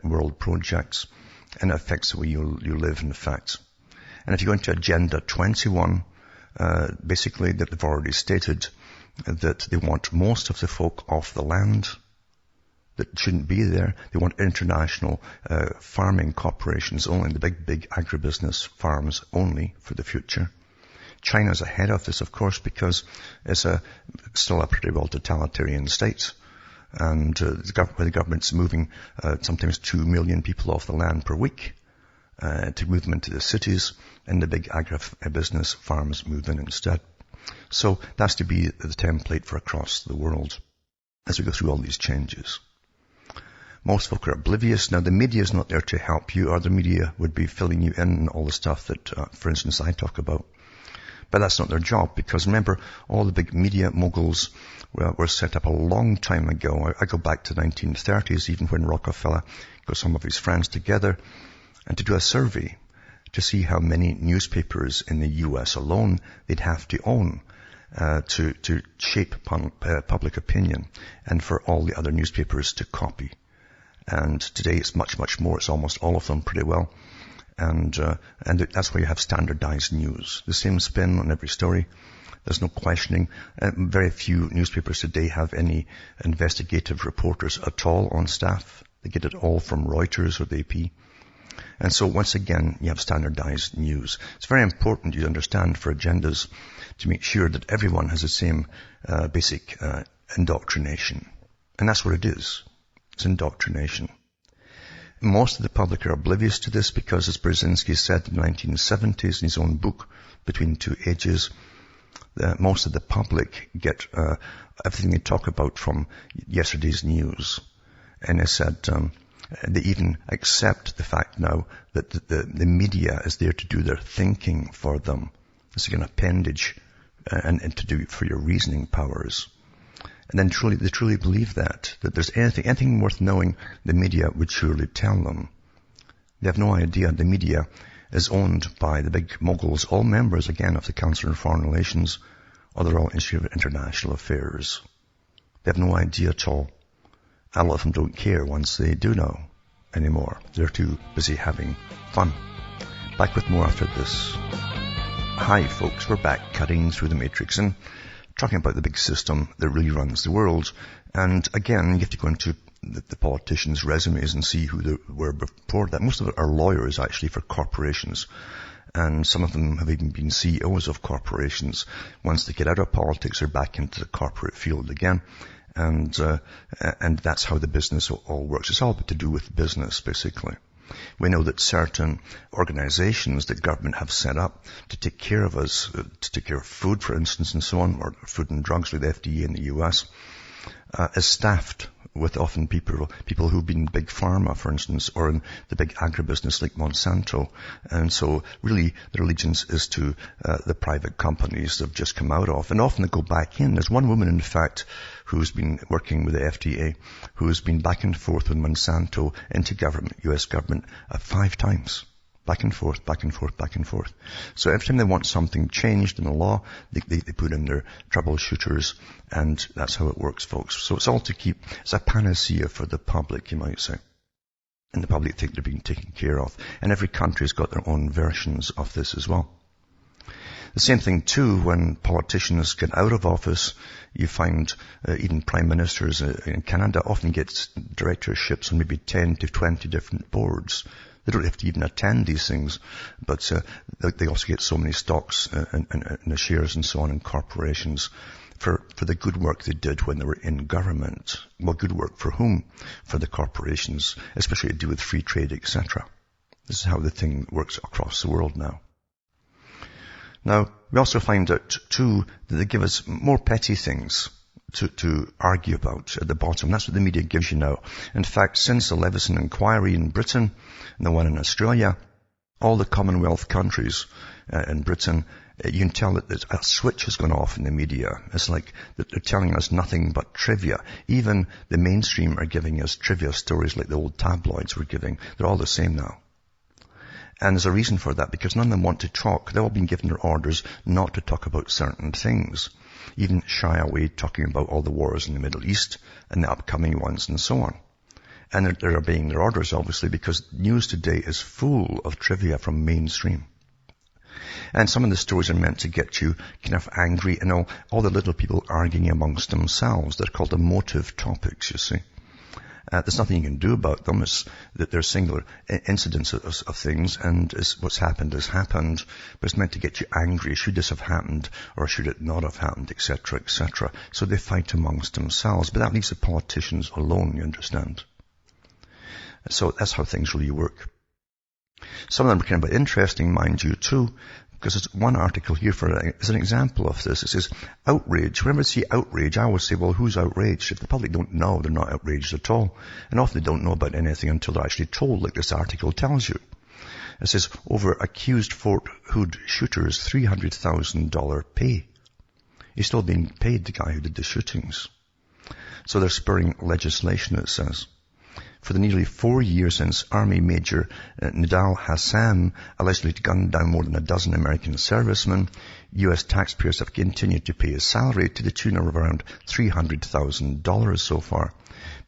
world projects, and it affects the way you live, in fact. And if you go into Agenda 21, basically that they've already stated that they want most of the folk off the land that shouldn't be there. They want international farming corporations only, the big agribusiness farms only for the future. China's ahead of this, of course, because it's still a pretty well totalitarian state. And the government's moving sometimes 2 million people off the land per week to move them into the cities, and the big agribusiness farms move in instead. So that's to be the template for across the world as we go through all these changes. Most folk are oblivious. Now, the media is not there to help you, or the media would be filling you in on all the stuff that, for instance, I talk about. But that's not their job, because remember, all the big media moguls were set up a long time ago. I go back to the 1930s, even when Rockefeller got some of his friends together and to do a survey to see how many newspapers in the U.S. alone they'd have to own to shape public opinion, and for all the other newspapers to copy. And today it's much, much more. It's almost all of them pretty well. And that's why you have standardized news. The same spin on every story. There's no questioning. Very few newspapers today have any investigative reporters at all on staff. They get it all from Reuters or the AP. And so once again, you have standardized news. It's very important you understand for agendas to make sure that everyone has the same basic indoctrination. And that's what it is. It's indoctrination. Most of the public are oblivious to this because, as Brzezinski said in the 1970s in his own book, Between Two Ages, most of the public get everything they talk about from yesterday's news. And he said they even accept the fact now that the media is there to do their thinking for them. It's like an appendage and to do for your reasoning powers. And then they truly believe that there's anything worth knowing, the media would surely tell them. They have no idea the media is owned by the big moguls, all members, again, of the Council on Foreign Relations, or they're all Institute of International Affairs. They have no idea at all. A lot of them don't care once they do know anymore. They're too busy having fun. Back with more after this. Hi, folks. We're back cutting through the matrix and talking about the big system that really runs the world. And again, you have to go into the politicians' resumes and see who they were before that. Most of it are lawyers, actually, for corporations. And some of them have even been CEOs of corporations. Once they get out of politics, they're back into the corporate field again. And that's how the business all works. It's all to do with business, basically. We know that certain organizations that government have set up to take care of us, to take care of food, for instance, and so on, or food and drugs with the FDA in the US, is staffed with often people who've been big pharma, for instance, or in the big agribusiness like Monsanto. And so really their allegiance is to the private companies they've just come out of. And often they go back in. There's one woman, in fact, who's been working with the FDA, who's been back and forth with Monsanto into government, US government, 5 times. Back and forth, back and forth, back and forth. So every time they want something changed in the law, they put in their troubleshooters, and that's how it works, folks. So it's all it's a panacea for the public, you might say. And the public think they're being taken care of. And every country's got their own versions of this as well. The same thing too, when politicians get out of office, you find even prime ministers in Canada often get directorships on maybe 10 to 20 different boards. They don't have to even attend these things, but they also get so many stocks and the shares and so on in corporations. for the good work they did when they were in government. Well, good work for whom? For the corporations, especially to do with free trade, etc. This is how the thing works across the world now. Now, we also find out, too, that they give us more petty things to argue about at the bottom. That's what the media gives you now. In fact, since the Ellison inquiry in Britain and the one in Australia, all the Commonwealth countries in Britain, you can tell that a switch has gone off in the media. It's like that they're telling us nothing but trivia. Even the mainstream are giving us trivia stories like the old tabloids were giving. They're all the same now. And there's a reason for that, because none of them want to talk. They've all been given their orders not to talk about certain things. Even shy away talking about all the wars in the Middle East and the upcoming ones and so on. And they're obeying their orders, obviously, because news today is full of trivia from mainstream. And some of the stories are meant to get you kind of angry and all the little people arguing amongst themselves. They're called emotive topics, you see. There's nothing you can do about them. It's that they're singular incidents of things, and what's happened has happened, but it's meant to get you angry. Should this have happened, or should it not have happened, etc., etc. So they fight amongst themselves, but that leaves the politicians alone, you understand. So that's how things really work. Some of them are kind of interesting, mind you, too, because there's one article here as an example of this. It says, outrage. Whenever I see outrage, I always say, well, who's outraged? If the public don't know, they're not outraged at all. And often they don't know about anything until they're actually told, like this article tells you. It says, over accused Fort Hood shooters, $300,000 pay. He's still being paid, the guy who did the shootings. So they're spurring legislation, it says. For the nearly 4 years since Army Major Nidal Hassan allegedly gunned down more than a dozen American servicemen, U.S. taxpayers have continued to pay his salary to the tune of around $300,000 so far.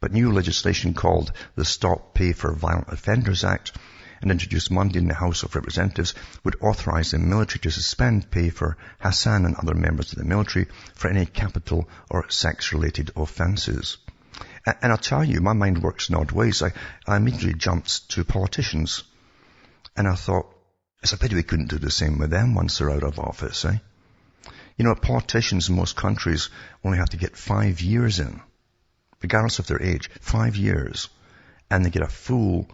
But new legislation called the Stop Pay for Violent Offenders Act and introduced Monday in the House of Representatives would authorize the military to suspend pay for Hassan and other members of the military for any capital or sex-related offenses. And I'll tell you, my mind works in odd ways. I immediately jumped to politicians. And I thought, it's a pity we couldn't do the same with them once they're out of office, eh? You know, politicians in most countries only have to get 5 years in, regardless of their age, 5 years. And they get a full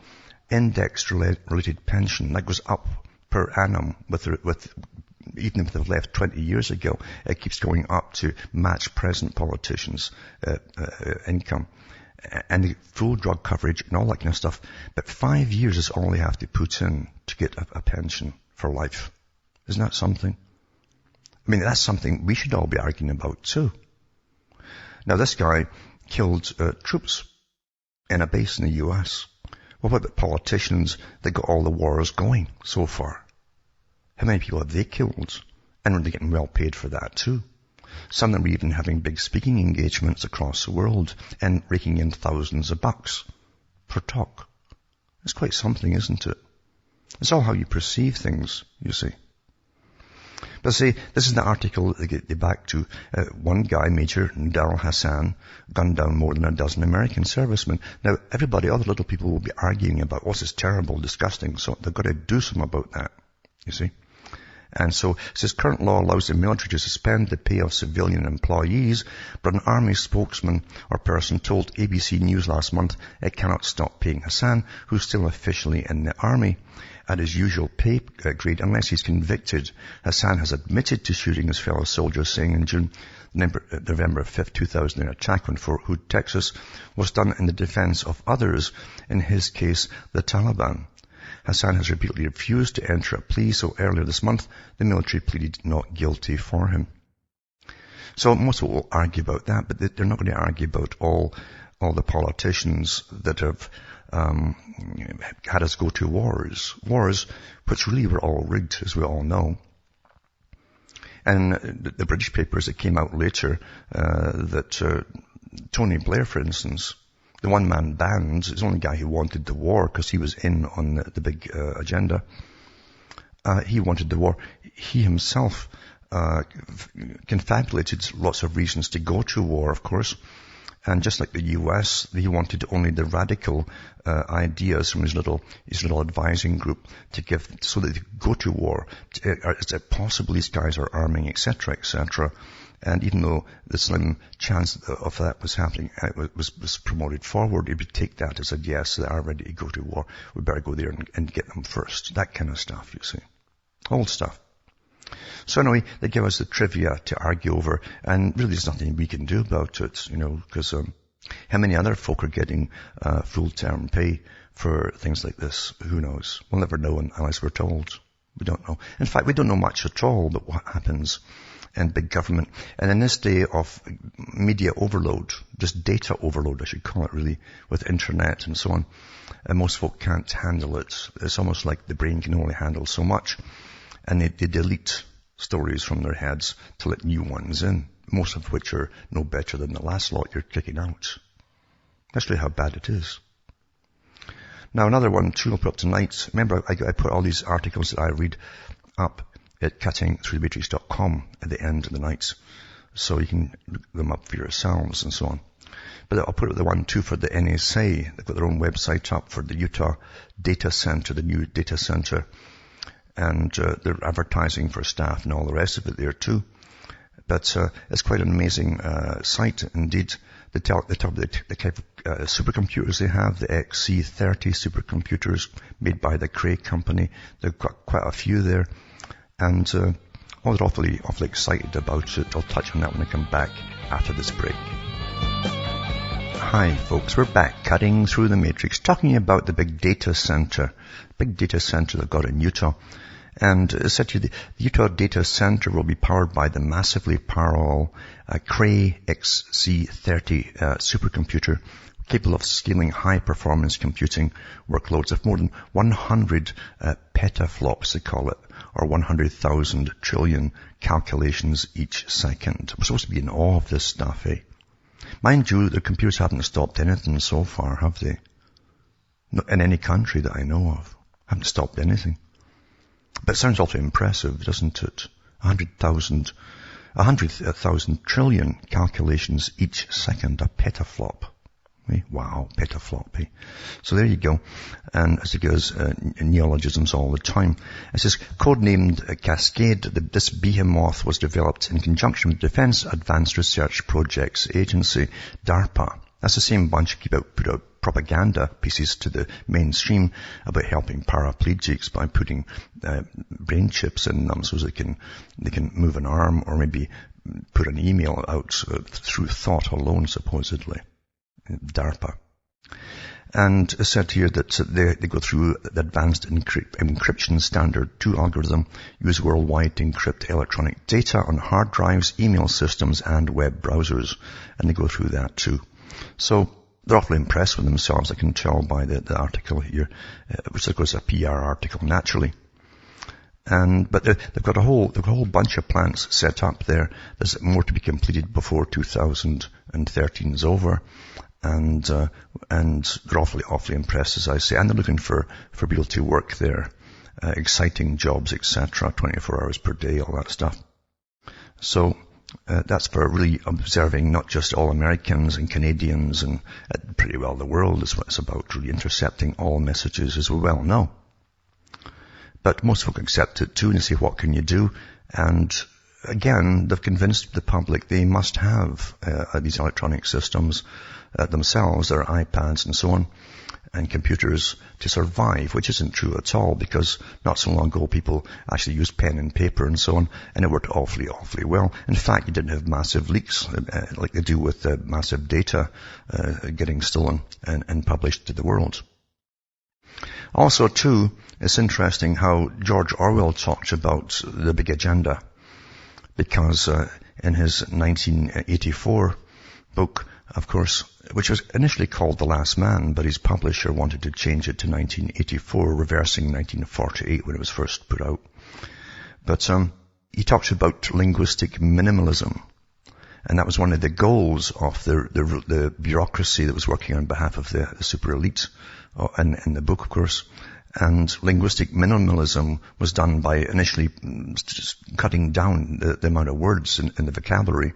index-related pension that goes up per annum even if they've left 20 years ago, it keeps going up to match present politicians' income. And the full drug coverage and all that kind of stuff. But 5 years is all they have to put in to get a pension for life. Isn't that something? I mean, that's something we should all be arguing about too. Now, this guy killed troops in a base in the U.S. What about the politicians that got all the wars going so far? How many people have they killed? And are they getting well paid for that too? Some of them are even having big speaking engagements across the world and raking in thousands of bucks per talk. It's quite something, isn't it? It's all how you perceive things, you see. But see, this is the article that they back to. One guy, Major Nidal Hassan, gunned down more than a dozen American servicemen. Now, everybody, other little people will be arguing about, oh, this is terrible, disgusting, so they've got to do something about that, you see. And so, it says, current law allows the military to suspend the pay of civilian employees, but an army spokesman or person told ABC News last month it cannot stop paying Hassan, who's still officially in the army, at his usual pay grade unless he's convicted. Hassan has admitted to shooting his fellow soldiers, saying in June, November 5th, 2000, an attack on Fort Hood, Texas, was done in the defense of others, in his case, the Taliban. Hassan has repeatedly refused to enter a plea, so earlier this month, the military pleaded not guilty for him. So most people will argue about that, but they're not going to argue about all the politicians that have had us go to wars. Wars which really were all rigged, as we all know. And the British papers that came out later, that Tony Blair, for instance, the one-man band, is the only guy who wanted the war because he was in on the big agenda. He wanted the war. He himself confabulated lots of reasons to go to war, of course. And just like the US, he wanted only the radical ideas from his little advising group to give, so that they could go to war. Is it possible these guys are arming, etc., etc.? And even though the slim chance of that was happening, was promoted forward, he would take that as a yes, they are ready to go to war. We better go there and get them first. That kind of stuff, you see. Old stuff. So anyway, they give us the trivia to argue over, and really there's nothing we can do about it, because how many other folk are getting full-term pay for things like this? Who knows? We'll never know unless we're told. We don't know. In fact, we don't know much at all about what happens in big government. And in this day of media overload, just data overload, I should call it really, with internet and so on, and most folk can't handle it. It's almost like the brain can only handle so much. And they delete stories from their heads to let new ones in, most of which are no better than the last lot you're kicking out. That's really how bad it is. Now another one too I'll put up tonight. Remember, I put all these articles that I read up at cuttingthroughthematrix.com at the end of the night, so you can look them up for yourselves and so on. But I'll put up the one too for the NSA. They've got their own website up for the Utah Data Center, the new data center. And they're advertising for staff and all the rest of it there too. But it's quite an amazing site indeed. They talk about the type of supercomputers they have, the XC30 supercomputers made by the Cray company. They've got quite a few there. And they're awfully excited about it. I'll touch on that when I come back after this break. Hi folks, we're back cutting through the matrix, talking about the big data center they've got in Utah. And it said to you, the Utah Data Center will be powered by the massively parallel Cray XC30 supercomputer, capable of scaling high-performance computing workloads of more than 100 petaflops, they call it, or 100,000 trillion calculations each second. We're supposed to be in awe of this stuff, eh? Mind you, the computers haven't stopped anything so far, have they? Not in any country that I know of. Haven't stopped anything. But it sounds awfully impressive, doesn't it? 100,000 trillion calculations each second, a petaflop. Wow, petaflop. So there you go. And as it goes, neologisms all the time. It says, codenamed Cascade, this behemoth was developed in conjunction with Defense Advanced Research Projects Agency, DARPA. That's the same bunch who put out propaganda pieces to the mainstream about helping paraplegics by putting brain chips in them so they can move an arm or maybe put an email out through thought alone, supposedly. DARPA. And it said here that they go through the advanced encryption standard 2 algorithm, use worldwide to encrypt electronic data on hard drives, email systems, and web browsers. And they go through that too. So they're awfully impressed with themselves, I can tell by the article here, which of course is a PR article naturally. But they've got a whole bunch of plants set up there. There's more to be completed before 2013 is over. And they're awfully impressed, as I say. And they're looking for people to work there, exciting jobs, etc., 24 hours per day, all that stuff. So, that's for really observing not just all Americans and Canadians and pretty well the world is what it's about, really intercepting all messages, as we well know. But most folk accept it too, and they say, what can you do? And again, they've convinced the public they must have these electronic systems themselves, their iPads and so on, and computers to survive, which isn't true at all, because not so long ago people actually used pen and paper and so on, and it worked awfully well. In fact, you didn't have massive leaks like they do with massive data getting stolen and published to the world. Also, too, it's interesting how George Orwell talked about the big agenda, because in his 1984 book, of course, which was initially called The Last Man, but his publisher wanted to change it to 1984, reversing 1948 when it was first put out. But he talks about linguistic minimalism, and that was one of the goals of the bureaucracy that was working on behalf of the super elite, in the book, of course. And linguistic minimalism was done by initially just cutting down the amount of words in the vocabulary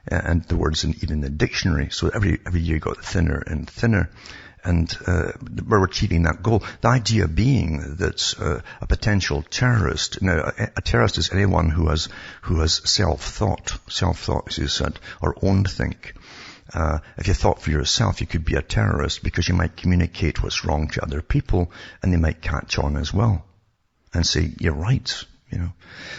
and the words even in the dictionary. So every year got thinner and thinner. And we're achieving that goal. The idea being that a potential terrorist, now a terrorist is anyone who has self-thought, as you said, or own think. If you thought for yourself, you could be a terrorist because you might communicate what's wrong to other people, and they might catch on as well and say, you're right, you know.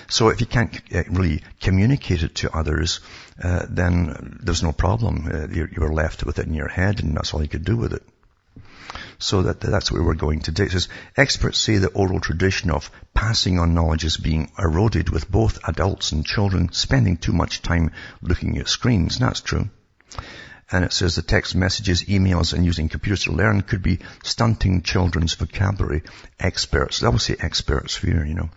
So if you can't really communicate it to others, then there's no problem. You were left with it in your head, and that's all you could do with it. So that's where we're going today. It says, experts say the oral tradition of passing on knowledge is being eroded, with both adults and children spending too much time looking at screens. And that's true. And it says the text messages, emails, and using computers to learn could be stunting children's vocabulary. Experts, they always say experts here, you know.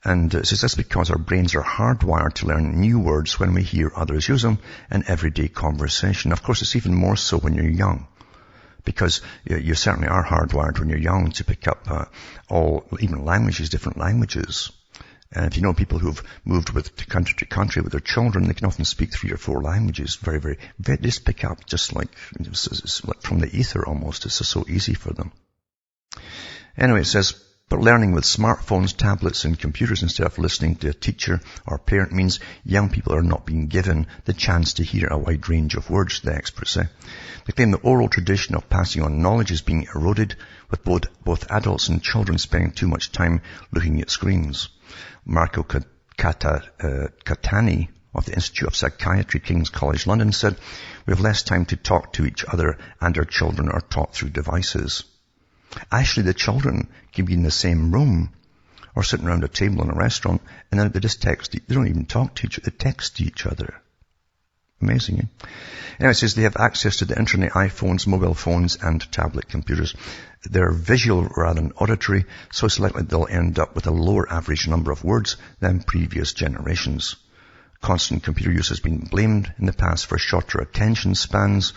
And it says that's because our brains are hardwired to learn new words when we hear others use them in everyday conversation. Of course, it's even more so when you're young, because you certainly are hardwired when you're young to pick up even languages, different languages. And if you know people who've moved to country with their children, they can often speak 3 or 4 languages they just pick up just like from the ether almost. It's just so easy for them. Anyway, it says, but learning with smartphones, tablets, and computers instead of listening to a teacher or parent means young people are not being given the chance to hear a wide range of words, the experts say. They claim the oral tradition of passing on knowledge is being eroded, with both adults and children spending too much time looking at screens. Marco Catani of the Institute of Psychiatry, King's College London, said, we have less time to talk to each other, and our children are taught through devices. Actually, the children can be in the same room or sitting around a table in a restaurant, and then they just text. They don't even talk to each other. They text to each other. Amazing, eh? Anyway, it says they have access to the internet, iPhones, mobile phones, and tablet computers. They're visual rather than auditory, so it's likely they'll end up with a lower average number of words than previous generations. Constant computer use has been blamed in the past for shorter attention spans,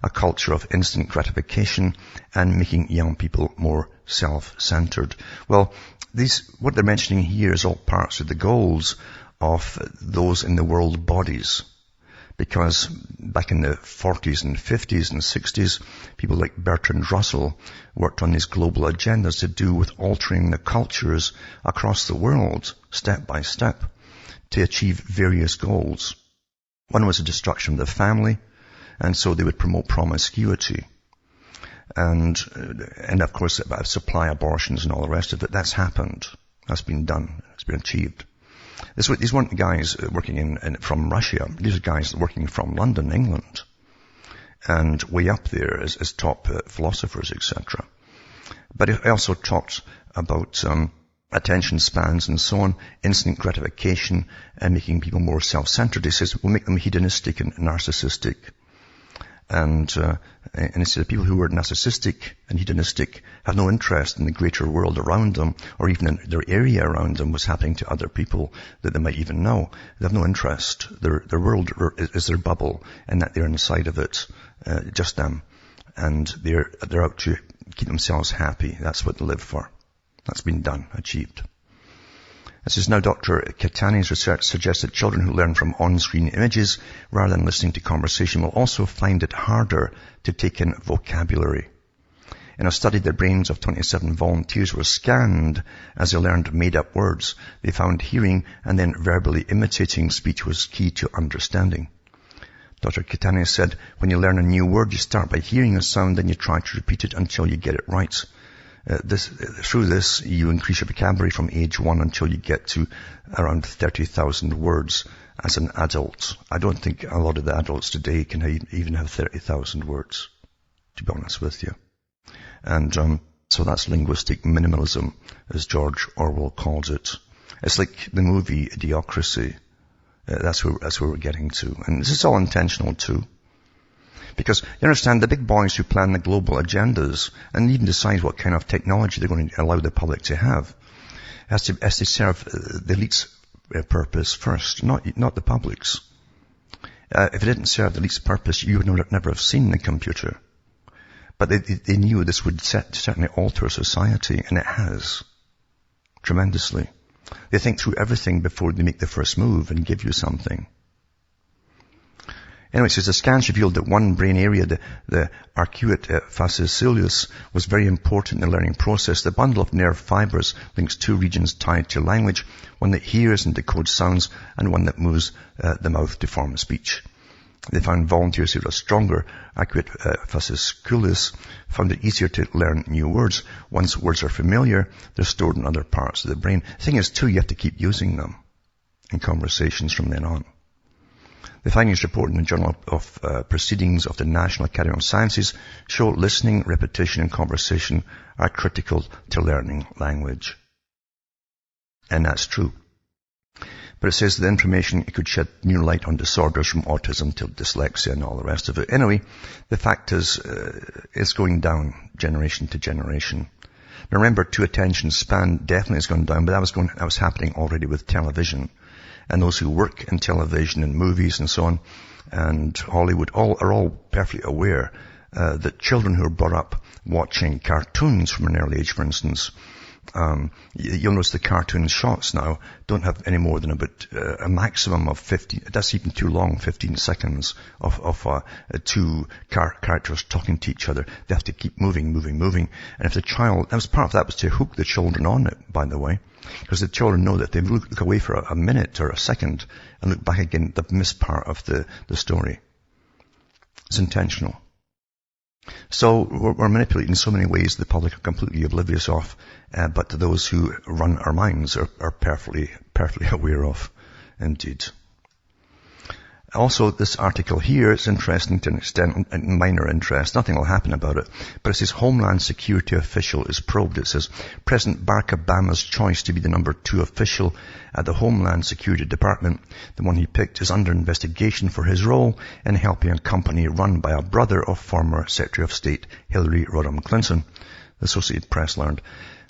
a culture of instant gratification, and making young people more self-centered. Well, what they're mentioning here is all parts of the goals of those in the world bodies. Because back in the 40s and 50s and 60s, people like Bertrand Russell worked on these global agendas to do with altering the cultures across the world, step by step, to achieve various goals. One was the destruction of the family, and so they would promote promiscuity. And of course, supply abortions and all the rest of it. That's happened. That's been done. It's been achieved. These weren't guys working from Russia. These are guys working from London, England, and way up there as top philosophers, etc. But it also talked about attention spans and so on, instant gratification, and making people more self-centered. He says we'll make them hedonistic and narcissistic. And he said people who are narcissistic and hedonistic have no interest in the greater world around them, or even in their area around them, what's happening to other people that they might even know. They have no interest. Their world is their bubble, and that they're inside of it, just them. And they're out to keep themselves happy. That's what they live for. That's been done, achieved. This is now Dr. Catani's research suggests that children who learn from on-screen images rather than listening to conversation will also find it harder to take in vocabulary. In a study, the brains of 27 volunteers were scanned as they learned made-up words. They found hearing and then verbally imitating speech was key to understanding. Dr. Catani said, when you learn a new word, you start by hearing a sound, then you try to repeat it until you get it right. Through this, you increase your vocabulary from age 1 until you get to around 30,000 words as an adult. I don't think a lot of the adults today can even have 30,000 words, to be honest with you. And so that's linguistic minimalism, as George Orwell calls it. It's like the movie Idiocracy. That's where we're getting to. And this is all intentional too. Because you understand, the big boys who plan the global agendas and even decide what kind of technology they're going to allow the public to have has to serve the elite's purpose first, not the public's. If it didn't serve the elite's purpose, you would never have seen the computer. But they knew this would certainly alter society, and it has. Tremendously. They think through everything before they make the first move and give you something. Anyway, it says the scans revealed that one brain area, the arcuate fasciculus, was very important in the learning process. The bundle of nerve fibers links two regions tied to language, one that hears and decodes sounds, and one that moves the mouth to form speech. They found volunteers who had a stronger arcuate fasciculus found it easier to learn new words. Once words are familiar, they're stored in other parts of the brain. The thing is, too, you have to keep using them in conversations from then on. The findings reported in the Journal of Proceedings of the National Academy of Sciences show listening, repetition, and conversation are critical to learning language. And that's true. But it says the information it could shed new light on disorders from autism to dyslexia and all the rest of it. Anyway, the fact is, it's going down generation to generation. Now remember, to attention span definitely has gone down, but that was happening already with television. And those who work in television and movies and so on, and Hollywood, are all perfectly aware that children who are brought up watching cartoons from an early age, for instance, you'll notice the cartoon shots now don't have any more than about a maximum of 15, that's even too long, 15 seconds of two characters talking to each other. They have to keep moving. And if the child, part of that was to hook the children on it, by the way, because the children know that if they look away for a minute or a second and look back again, they've missed part of the story. It's intentional. So we're manipulated in so many ways the public are completely oblivious of, but those who run our minds are perfectly aware of, indeed. Also, this article here is interesting to an extent, minor interest. Nothing will happen about it. But it says Homeland Security official is probed. It says President Barack Obama's choice to be the number 2 official at the Homeland Security Department, the one he picked, is under investigation for his role in helping a company run by a brother of former Secretary of State Hillary Rodham Clinton, the Associated Press learned.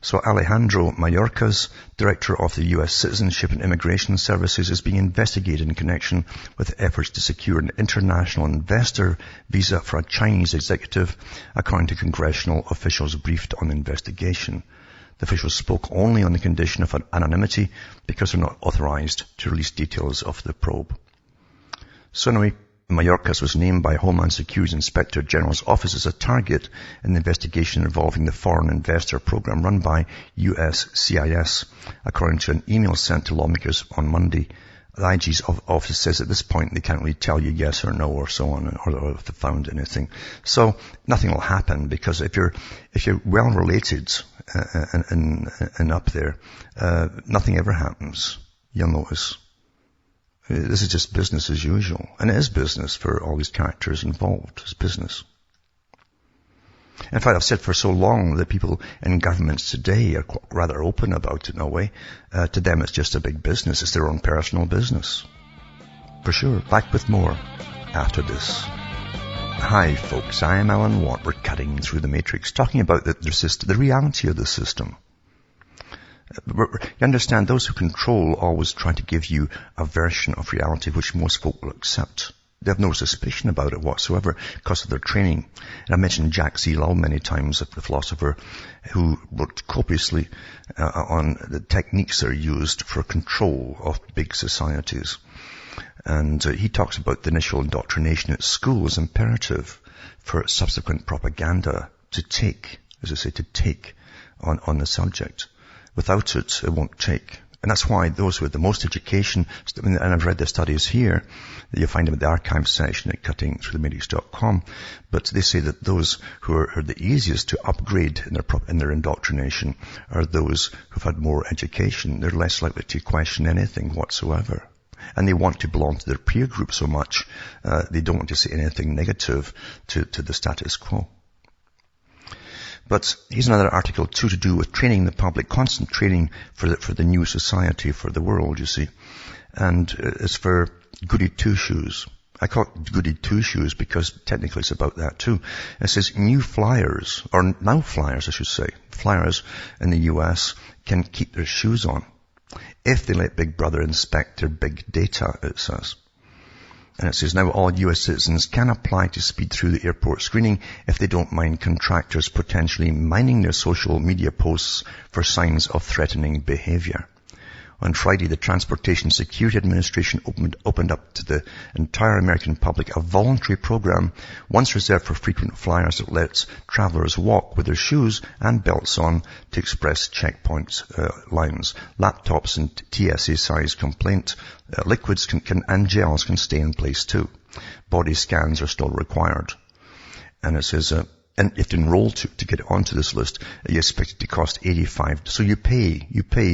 So Alejandro Mayorkas, director of the U.S. Citizenship and Immigration Services, is being investigated in connection with efforts to secure an international investor visa for a Chinese executive, according to congressional officials briefed on the investigation. The officials spoke only on the condition of anonymity because they're not authorized to release details of the probe. So anyway, Mayorkas was named by Homeland Security's Inspector General's office as a target in the investigation involving the foreign investor program run by USCIS, according to an email sent to lawmakers on Monday. The IG's office says at this point they can't really tell you yes or no or so on, or if they found anything. So nothing will happen, because if you're well related and up there, nothing ever happens. You'll notice. This is just business as usual. And it is business for all these characters involved. It's business. In fact, I've said for so long that people in governments today are rather open about it in a way. To them, it's just a big business. It's their own personal business. For sure. Back with more after this. Hi, folks. I am Alan Watt. We're cutting through the matrix, talking about the reality of the system. You understand, those who control always try to give you a version of reality which most folk will accept. They have no suspicion about it whatsoever because of their training. And I mentioned Jack C. Lull many times, the philosopher who wrote copiously on the techniques that are used for control of big societies. And he talks about the initial indoctrination at school as imperative for subsequent propaganda to take, as I say, to take on the subject. Without it, it won't take. And that's why those with the most education, and I've read the studies here, you'll find them at the archive section at cuttingthroughthematrix.com, but they say that those who are the easiest to upgrade in their indoctrination are those who've had more education. They're less likely to question anything whatsoever. And they want to belong to their peer group so much, they don't want to say anything negative to the status quo. But here's another article, too, to do with training the public, constant training for the new society, for the world, you see. And it's for goody two-shoes. I call it goody two-shoes because technically it's about that, too. It says now flyers, I should say, flyers in the U.S. can keep their shoes on if they let Big Brother inspect their big data, it says. And it says, now all US citizens can apply to speed through the airport screening if they don't mind contractors potentially mining their social media posts for signs of threatening behavior. On Friday, the Transportation Security Administration opened up to the entire American public a voluntary program once reserved for frequent flyers that lets travelers walk with their shoes and belts on to express checkpoint lines. Laptops and TSA-sized complaint liquids and gels can stay in place too. Body scans are still required. And it says, and if to enroll to get onto this list, you expect it to cost $85. So you pay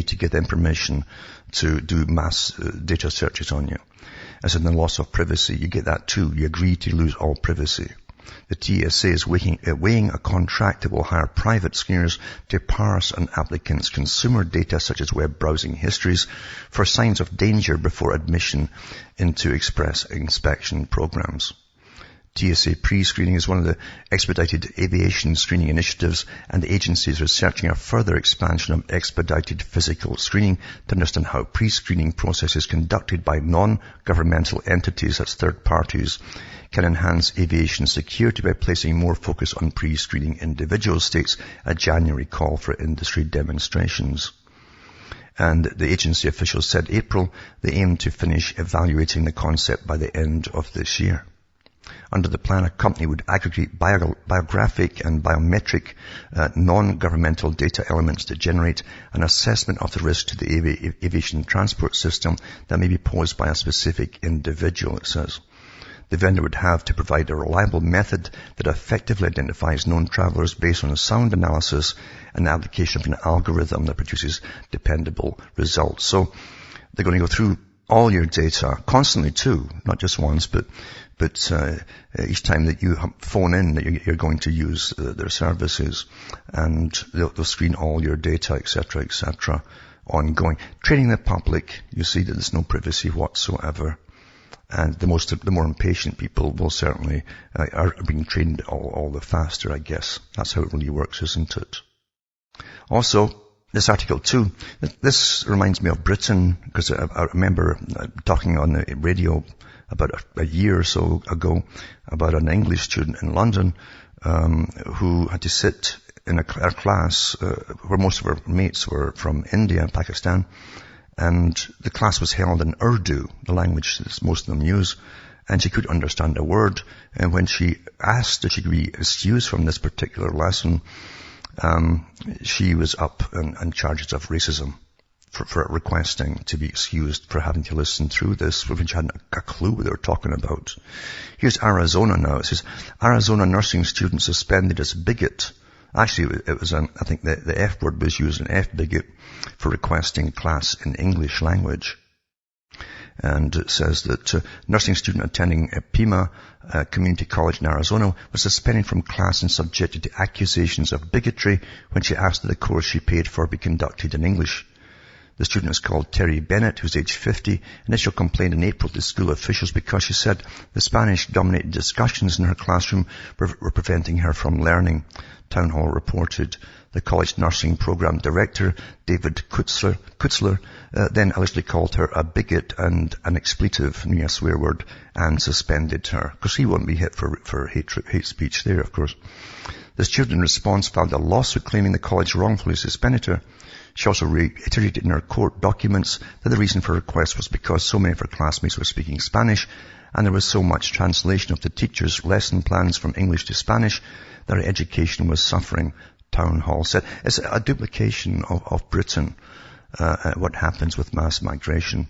to get permission to do mass data searches on you. As in the loss of privacy, you get that too. You agree to lose all privacy. The TSA is weighing a contract that will hire private screeners to parse an applicant's consumer data such as web browsing histories for signs of danger before admission into express inspection programs. TSA pre-screening is one of the expedited aviation screening initiatives, and the agency is researching a further expansion of expedited physical screening to understand how pre-screening processes conducted by non-governmental entities, that's third parties, can enhance aviation security by placing more focus on pre-screening individuals, states a January call for industry demonstrations. And the agency officials said April they aim to finish evaluating the concept by the end of this year. Under the plan, a company would aggregate biographic and biometric non-governmental data elements to generate an assessment of the risk to the aviation transport system that may be posed by a specific individual, it says. The vendor would have to provide a reliable method that effectively identifies known travelers based on a sound analysis and the application of an algorithm that produces dependable results. So they're going to go through all your data constantly too, not just once, but each time that you phone in that you're going to use their services, and they'll screen all your data, etc., ongoing. Training the public, you see that there's no privacy whatsoever. And the more impatient people will certainly are being trained all the faster, I guess. That's how it really works, isn't it? Also, this article too, this reminds me of Britain, because I remember talking on the radio about a year or so ago about an English student in London who had to sit in a class where most of her mates were from India and Pakistan, and the class was held in Urdu, the language that most of them use, and she couldn't understand a word. And when she asked if she could be excused from this particular lesson, she was up on charges of racism for requesting to be excused for having to listen through this, when she hadn't a clue what they were talking about. Here's Arizona now. It says, Arizona nursing student suspended as bigot. Actually, it was I think the F word was used, an F bigot, for requesting class in English language. And it says that nursing student attending Pima Community College in Arizona was suspended from class and subjected to accusations of bigotry when she asked that the course she paid for be conducted in English. The student is called Terry Bennett, who's age 50. Initial complaint in April to school officials because she said the Spanish-dominated discussions in her classroom were preventing her from learning. Town Hall reported. The college nursing program director, David Kutzler, then allegedly called her a bigot and an expletive, a swear word, and suspended her. Because he won't be hit for hate speech there, of course. The student in response filed a lawsuit claiming the college wrongfully suspended her. She also reiterated in her court documents that the reason for her request was because so many of her classmates were speaking Spanish, and there was so much translation of the teacher's lesson plans from English to Spanish that her education was suffering, Town Hall said. It's a duplication of Britain, what happens with mass migration.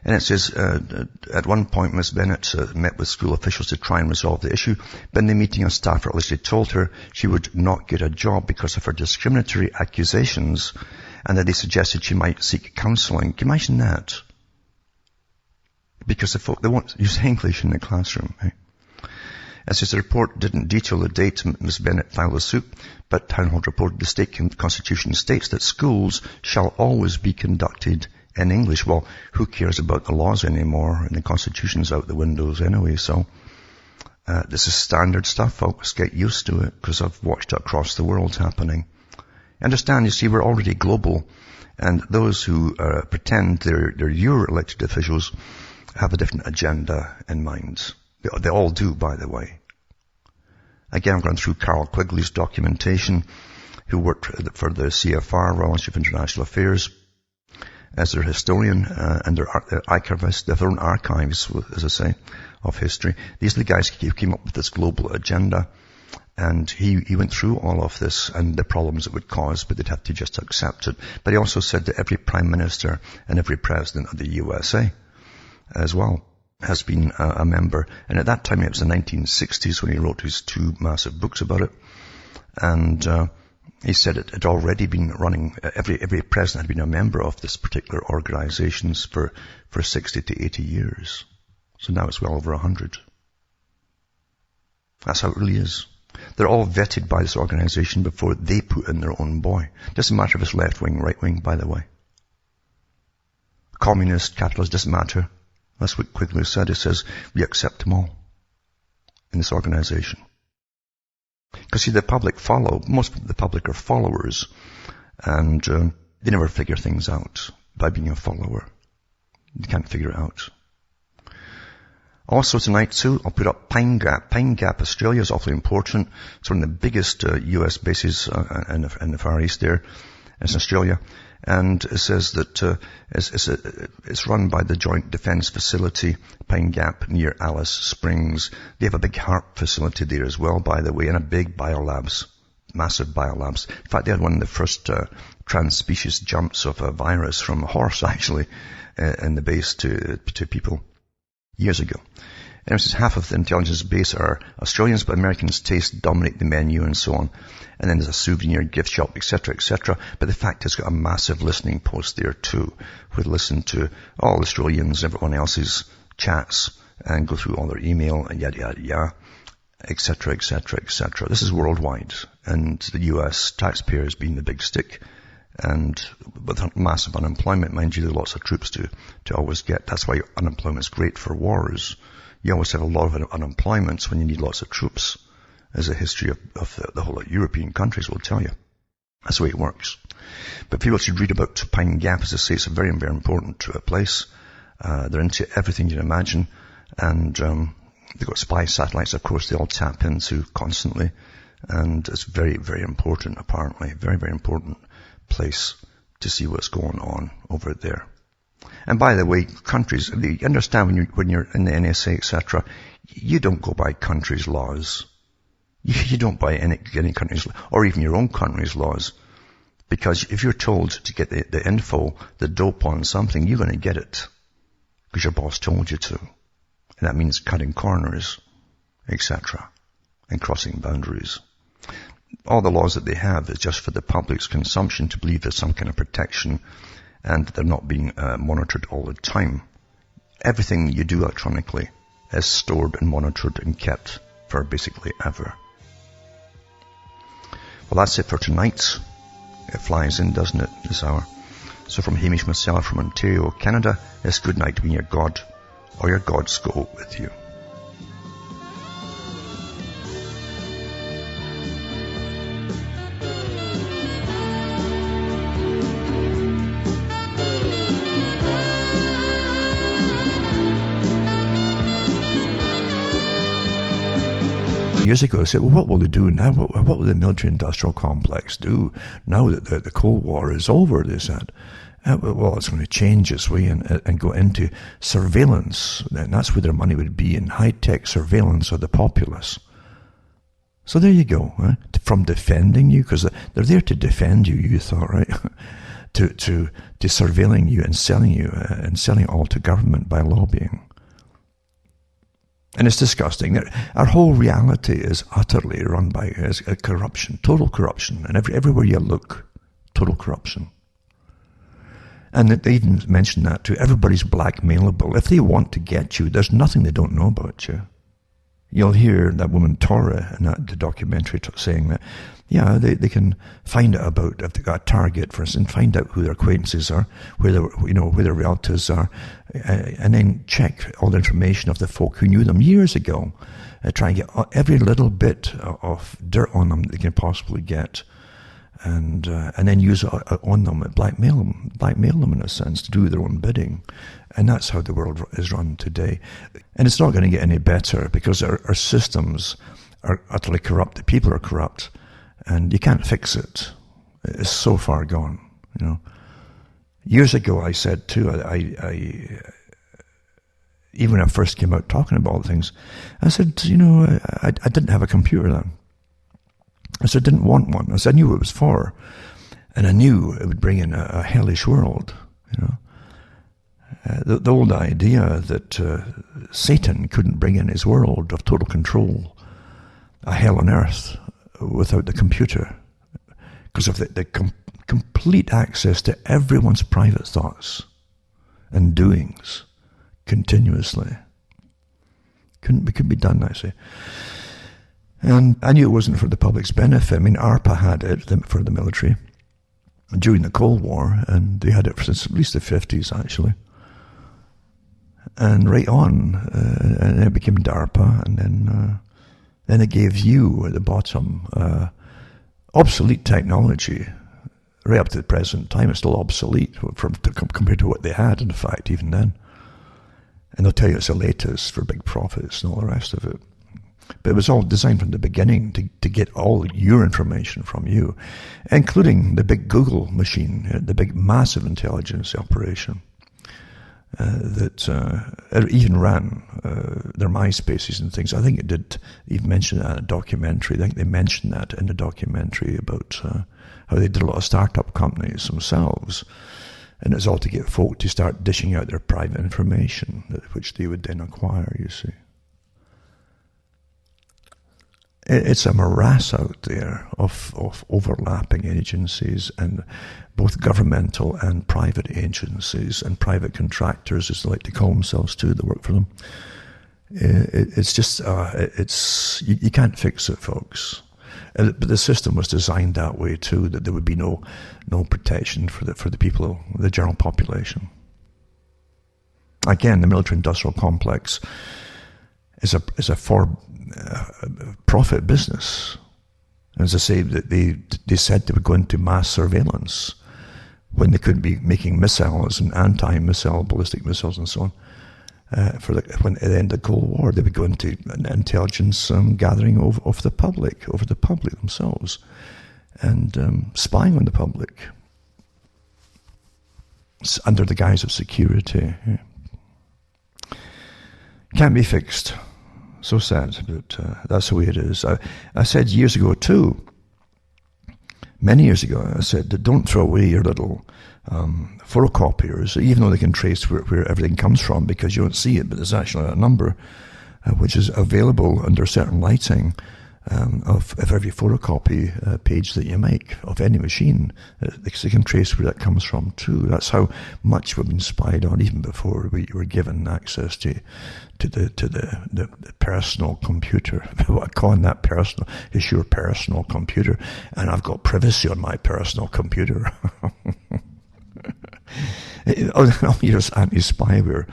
And it says, at one point, Ms. Bennett met with school officials to try and resolve the issue, but in the meeting, a staffer allegedly told her she would not get a job because of her discriminatory accusations, and that they suggested she might seek counselling. Can you imagine that? Because they won't use English in the classroom. Right? As the report didn't detail the date Ms. Bennett filed a suit, but Town Hall reported the state constitution states that schools shall always be conducted in English. Well, who cares about the laws anymore? And the Constitution's out the windows anyway, so this is standard stuff, folks. Get used to it, because I've watched it across the world happening. Understand, you see, we're already global, and those who pretend they're your elected officials have a different agenda in mind. They all do, by the way. Again, I've gone through Carol Quigley's documentation, who worked for the CFR, Royal Institute of International Affairs, as their historian and their archivist. They have their own archives, as I say, of history. These are the guys who came up with this global agenda. And he went through all of this and the problems it would cause, but they'd have to just accept it. But he also said that every prime minister and every president of the USA as well has been a member. And at that time, it was the 1960s when he wrote his 2 massive books about it. And he said it had already been running, every president had been a member of this particular organizations for 60 to 80 years. So now it's well over 100. That's how it really is. They're all vetted by this organization before they put in their own boy. Doesn't matter if it's left wing, right wing, by the way. Communist, capitalist, doesn't matter. That's what Quigley said. He says, we accept them all in this organization. Because see, the public most of the public are followers, and they never figure things out by being a follower. You can't figure it out. Also tonight too, I'll put up Pine Gap. Pine Gap, Australia is awfully important. It's one of the biggest US bases in the Far East there. It's in Australia. And it says that it's run by the Joint Defence Facility, Pine Gap, near Alice Springs. They have a big HARP facility there as well, by the way, and a big biolabs, massive biolabs. In fact, they had one of the first trans-species jumps of a virus from a horse, actually, in the base to people years ago. And it says half of the intelligence base are Australians, but Americans' taste dominate the menu and so on. And then there's a souvenir gift shop, etc., etc. But the fact it's got a massive listening post there too, where they listen to all Australians, everyone else's chats, and go through all their email and yada, yada, yada, etc., etc., etc. This is worldwide. And the US taxpayers being the big stick. And with massive unemployment, mind you, there are lots of troops to always get. That's why unemployment's great for wars. You always have a lot of unemployment when you need lots of troops, as a history of the whole of European countries will tell you. That's the way it works. But people should read about Pine Gap. As I say, it's a very, very important place. They're into everything you can imagine. And they've got spy satellites, of course, they all tap into constantly. And it's very, very important, apparently. Very, very important place to see what's going on over there. And by the way, countries, you understand when you're in the NSA, etc., you don't go by countries' laws. You don't buy any country's, or even your own country's laws. Because if you're told to get the info, the dope on something, you're going to get it. Because your boss told you to. And that means cutting corners, etc., and crossing boundaries. All the laws that they have is just for the public's consumption to believe there's some kind of protection and they're not being monitored all the time. Everything you do electronically is stored and monitored and kept for basically ever. Well, that's it for tonight. It flies in, doesn't it, this hour? So from Hamish myself from Ontario, Canada, it's good night when your God or your gods go with you. Years ago, I said, well, what will they do now? What will the military-industrial complex do now that the Cold War is over, they said? Well, it's going to change its way and go into surveillance. And that's where their money would be, in high-tech surveillance of the populace. So there you go. Right? From defending you, because they're there to defend you, you thought, right? to surveilling you and selling it all to government by lobbying. And it's disgusting. Our whole reality is utterly run by corruption, total corruption. And everywhere you look, total corruption. And they even mention that too. Everybody's blackmailable. If they want to get you, there's nothing they don't know about you. You'll hear that woman Tora in the documentary saying that, yeah, they can find out about, if they've got a target, for instance, find out who their acquaintances are, where their relatives are, and then check all the information of the folk who knew them years ago, try and get every little bit of dirt on them they can possibly get. and then use it on them, blackmail them in a sense to do their own bidding. And that's how the world is run today. And it's not going to get any better because our systems are utterly corrupt. The people are corrupt, and you can't fix it. It's so far gone, you know. Years ago, I said too, even when I first came out talking about all things, I said, you know, I didn't have a computer then. I said I didn't want one. I said I knew what it was for, and I knew it would bring in a hellish world, you know. The old idea that Satan couldn't bring in his world of total control, a hell on earth, without the computer, because of the complete access to everyone's private thoughts and doings continuously. Could be done, I say. And I knew it wasn't for the public's benefit. I mean, ARPA had it for the military during the Cold War, and they had it since at least the 50s, actually. And right on, and it became DARPA, and then it gave you at the bottom obsolete technology. Right up to the present time, it's still obsolete compared to what they had, in fact, even then. And they'll tell you it's the latest for big profits and all the rest of it. But it was all designed from the beginning to get all your information from you, including the big Google machine, the big massive intelligence operation that even ran their MySpaces and things. I think it did even mention that in a documentary. I think they mentioned that in the documentary about how they did a lot of startup companies themselves. And it's all to get folk to start dishing out their private information, which they would then acquire, you see. It's a morass out there of overlapping agencies, and both governmental and private agencies and private contractors, as they like to call themselves too, that work for them. It's just, you can't fix it, folks. But the system was designed that way too, that there would be no protection for the people, the general population. Again, the military-industrial complex is a for-profit business. As I say, they said they would go into mass surveillance when they could be making missiles and anti-missile ballistic missiles and so on. When at the end of the Cold War, they would go into an intelligence gathering over the public themselves, and spying on the public under the guise of security. Yeah. Can't be fixed. So sad, but that's the way it is. I said years ago too, many years ago, I said that don't throw away your little photocopiers, even though they can trace where everything comes from, because you don't see it, but there's actually a number which is available under certain lighting of every photocopy page that you make of any machine, because they can trace where that comes from too. That's how much we've been spied on, even before we were given access to the personal computer. What I call that personal is your personal computer, and I've got privacy on my personal computer. All your anti-spyware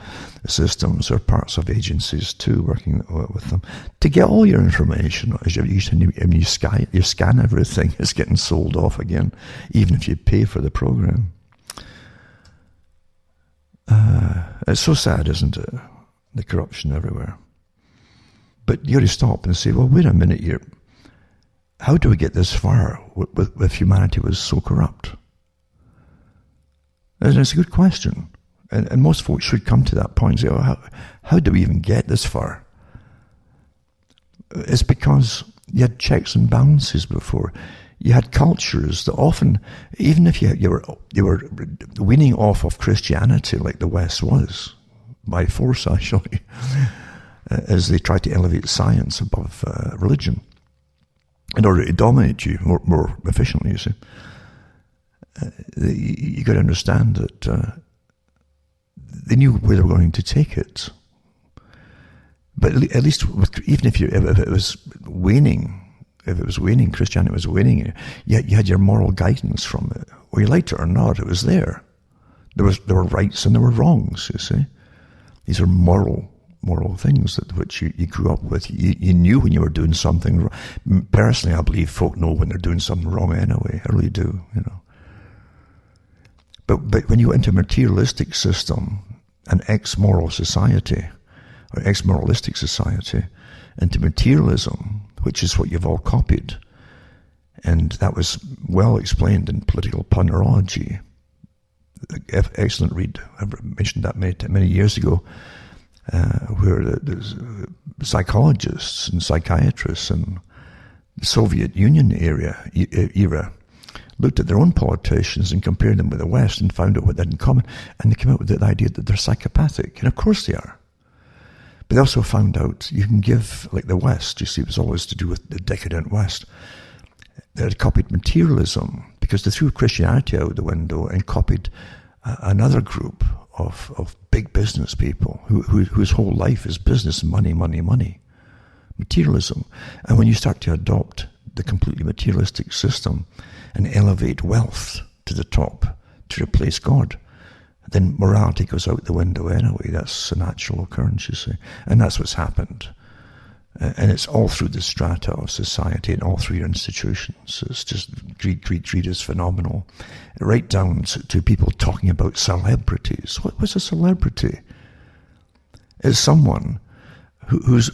systems are parts of agencies too, working with them to get all your information. As you scan everything, it's getting sold off again, even if you pay for the program. It's so sad, isn't it? The corruption everywhere. But you got to stop and say, well, wait a minute here. How do we get this far if humanity was so corrupt? And it's a good question. And most folks should come to that point and say, oh, how do we even get this far? It's because you had checks and balances before. You had cultures that often, even if you were weaning off of Christianity like the West was, by force actually, as they tried to elevate science above religion in order to dominate you more efficiently, you see. You got to understand that they knew where they were going to take it. But at least, even if it was waning, Christianity was waning, you had your moral guidance from it. Whether you liked it or not, it was there. There were rights and there were wrongs, you see. These are moral moral things which you grew up with. You knew when you were doing something wrong. Personally, I believe folk know when they're doing something wrong anyway. I really do, But when you enter a materialistic system, an ex-moral society, or ex-moralistic society, into materialism, which is what you've all copied, and that was well explained in Political Punnerology. Excellent read. I mentioned that many years ago, where the psychologists and psychiatrists in the Soviet Union era looked at their own politicians and compared them with the West and found out what they had in common, and they came out with the idea that they're psychopathic, and of course they are. But they also found out you can give, like the West, you see, it was always to do with the decadent West. They had copied materialism because they threw Christianity out the window and copied another group of big business people whose whole life is business, money, materialism. And when you start to adopt the completely materialistic system and elevate wealth to the top to replace God, then morality goes out the window anyway. That's a natural occurrence, you see. And that's what's happened. And it's all through the strata of society and all through your institutions. It's just greed is phenomenal. Right down to people talking about celebrities. What's a celebrity? It's someone who's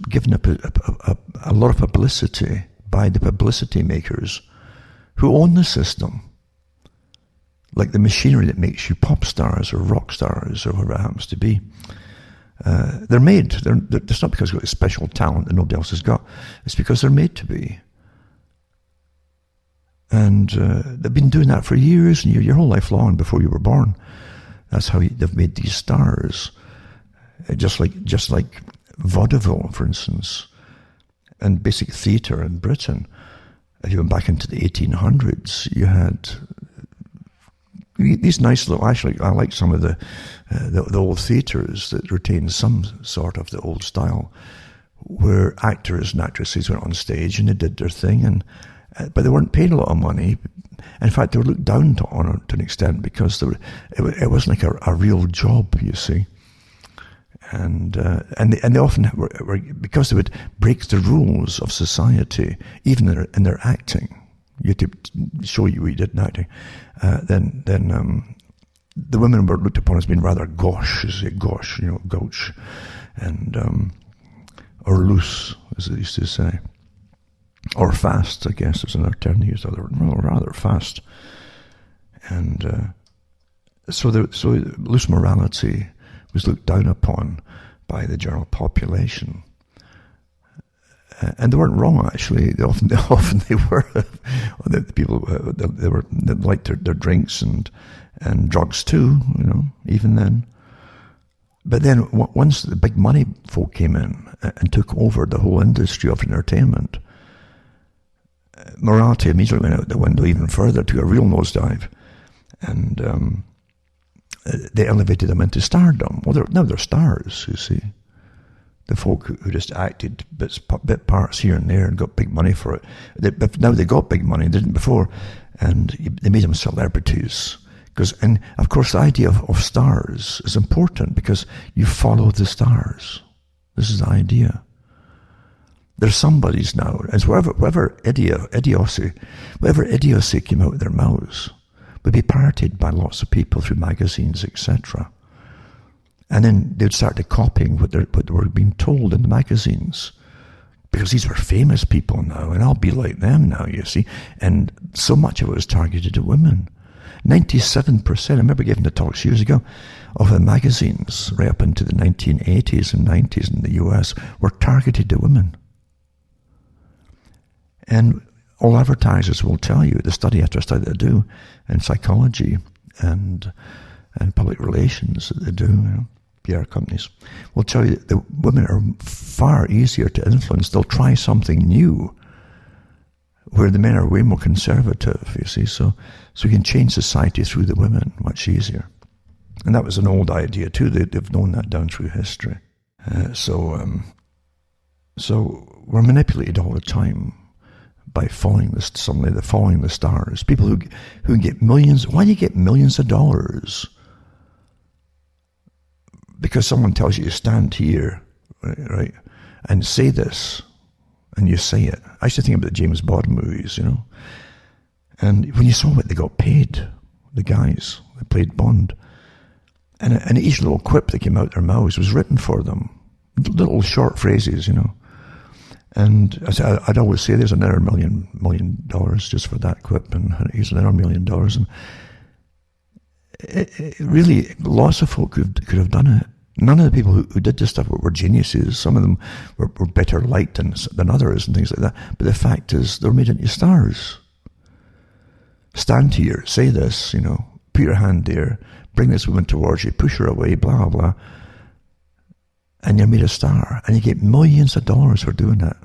given a lot of publicity by the publicity makers who own the system. Like the machinery that makes you pop stars or rock stars or whatever it happens to be. They're made. It's not because they've got a special talent that nobody else has got. It's because they're made to be. And they've been doing that for years and your whole life long before you were born. That's how they've made these stars. Just like vaudeville, for instance, and basic theatre in Britain. If you went back into the 1800s, you had these nice little, actually, I like some of the old theatres that retain some sort of the old style, where actors and actresses went on stage and they did their thing, but they weren't paid a lot of money. In fact, they were looked down on to an extent because it wasn't like a real job, you see. And they often were, because they would break the rules of society, even in their acting. You had to show you what you did in acting. Then the women were looked upon as being rather gauche, gauche, and or loose, as they used to say, or fast. I guess is another term they used. Rather fast, and so loose morality was looked down upon by the general population. And they weren't wrong, actually. Often they were. The people they liked their drinks and drugs too, even then. But then once the big money folk came in and took over the whole industry of entertainment, morality immediately went out the window even further, to a real nosedive, and they elevated them into stardom. Well, now they're stars, you see. The folk who just acted bit parts here and there and got big money for it. Now they got big money, they didn't before, and they made them celebrities. And of course the idea of stars is important because you follow the stars. This is the idea. There's somebody's now, and whatever idiocy came out of their mouths would be parroted by lots of people through magazines, etc. And then they'd start to copying what they were being told in the magazines. Because these were famous people now, and I'll be like them now, you see. And so much of it was targeted at women. 97%, I remember giving the talks years ago, of the magazines, right up into the 1980s and 90s in the US, were targeted to women. And all advertisers will tell you, the study after study they do, in psychology and public relations that they do, PR companies, will tell you that the women are far easier to influence. They'll try something new, where the men are way more conservative, you see. So you can change society through the women much easier. And that was an old idea too. They've known that down through history. So we're manipulated all the time by following the stars. People who get millions. Why do you get millions of dollars because someone tells you to stand here, right, and say this, and you say it. I used to think about the James Bond movies, and when you saw what they got paid, the guys that played Bond, and each little quip that came out their mouths was written for them, little short phrases, And I'd always say, there's another $1 million just for that quip, and here's another $1 million. And it really, lots of folk could have done it. None of the people who did this stuff were geniuses. Some of them were better liked than others and things like that. But the fact is, they're made into stars. Stand here, say this, put your hand there, bring this woman towards you, push her away, blah, blah, blah. And you're made a star. And you get millions of dollars for doing that.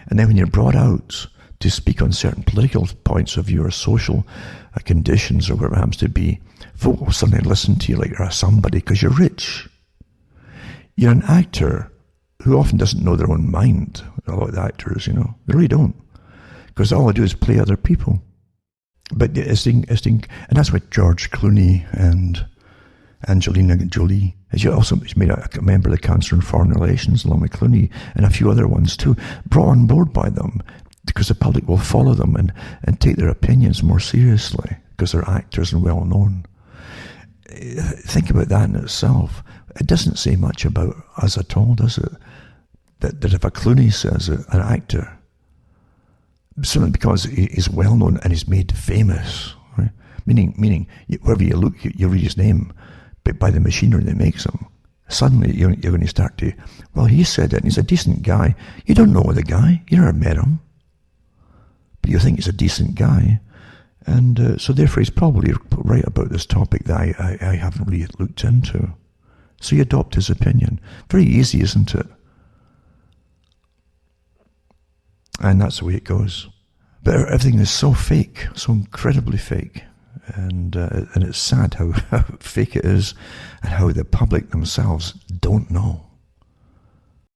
And then when you're brought out to speak on certain political points of view or social conditions or whatever it happens to be, folk will suddenly listen to you like you're somebody because you're rich. You're an actor who often doesn't know their own mind. A lot of the actors, they really don't. Because all they do is play other people. But and that's what George Clooney and Angelina Jolie, as you also made a member of the Council on Foreign Relations, along with Clooney and a few other ones too, brought on board by them because the public will follow them and take their opinions more seriously because they're actors and well known. Think about that in itself. It doesn't say much about us at all, does it? That if a Clooney says it, an actor, simply because he's well known and he's made famous, right? Meaning wherever you look, you read his name, but by the machinery that makes him, suddenly you're going to start to, well, he said it, and he's a decent guy. You don't know the guy. You never met him. But you think he's a decent guy. And so therefore he's probably right about this topic that I haven't really looked into. So you adopt his opinion. Very easy, isn't it? And that's the way it goes. But everything is so fake, so incredibly fake. And it's sad how fake it is and how the public themselves don't know.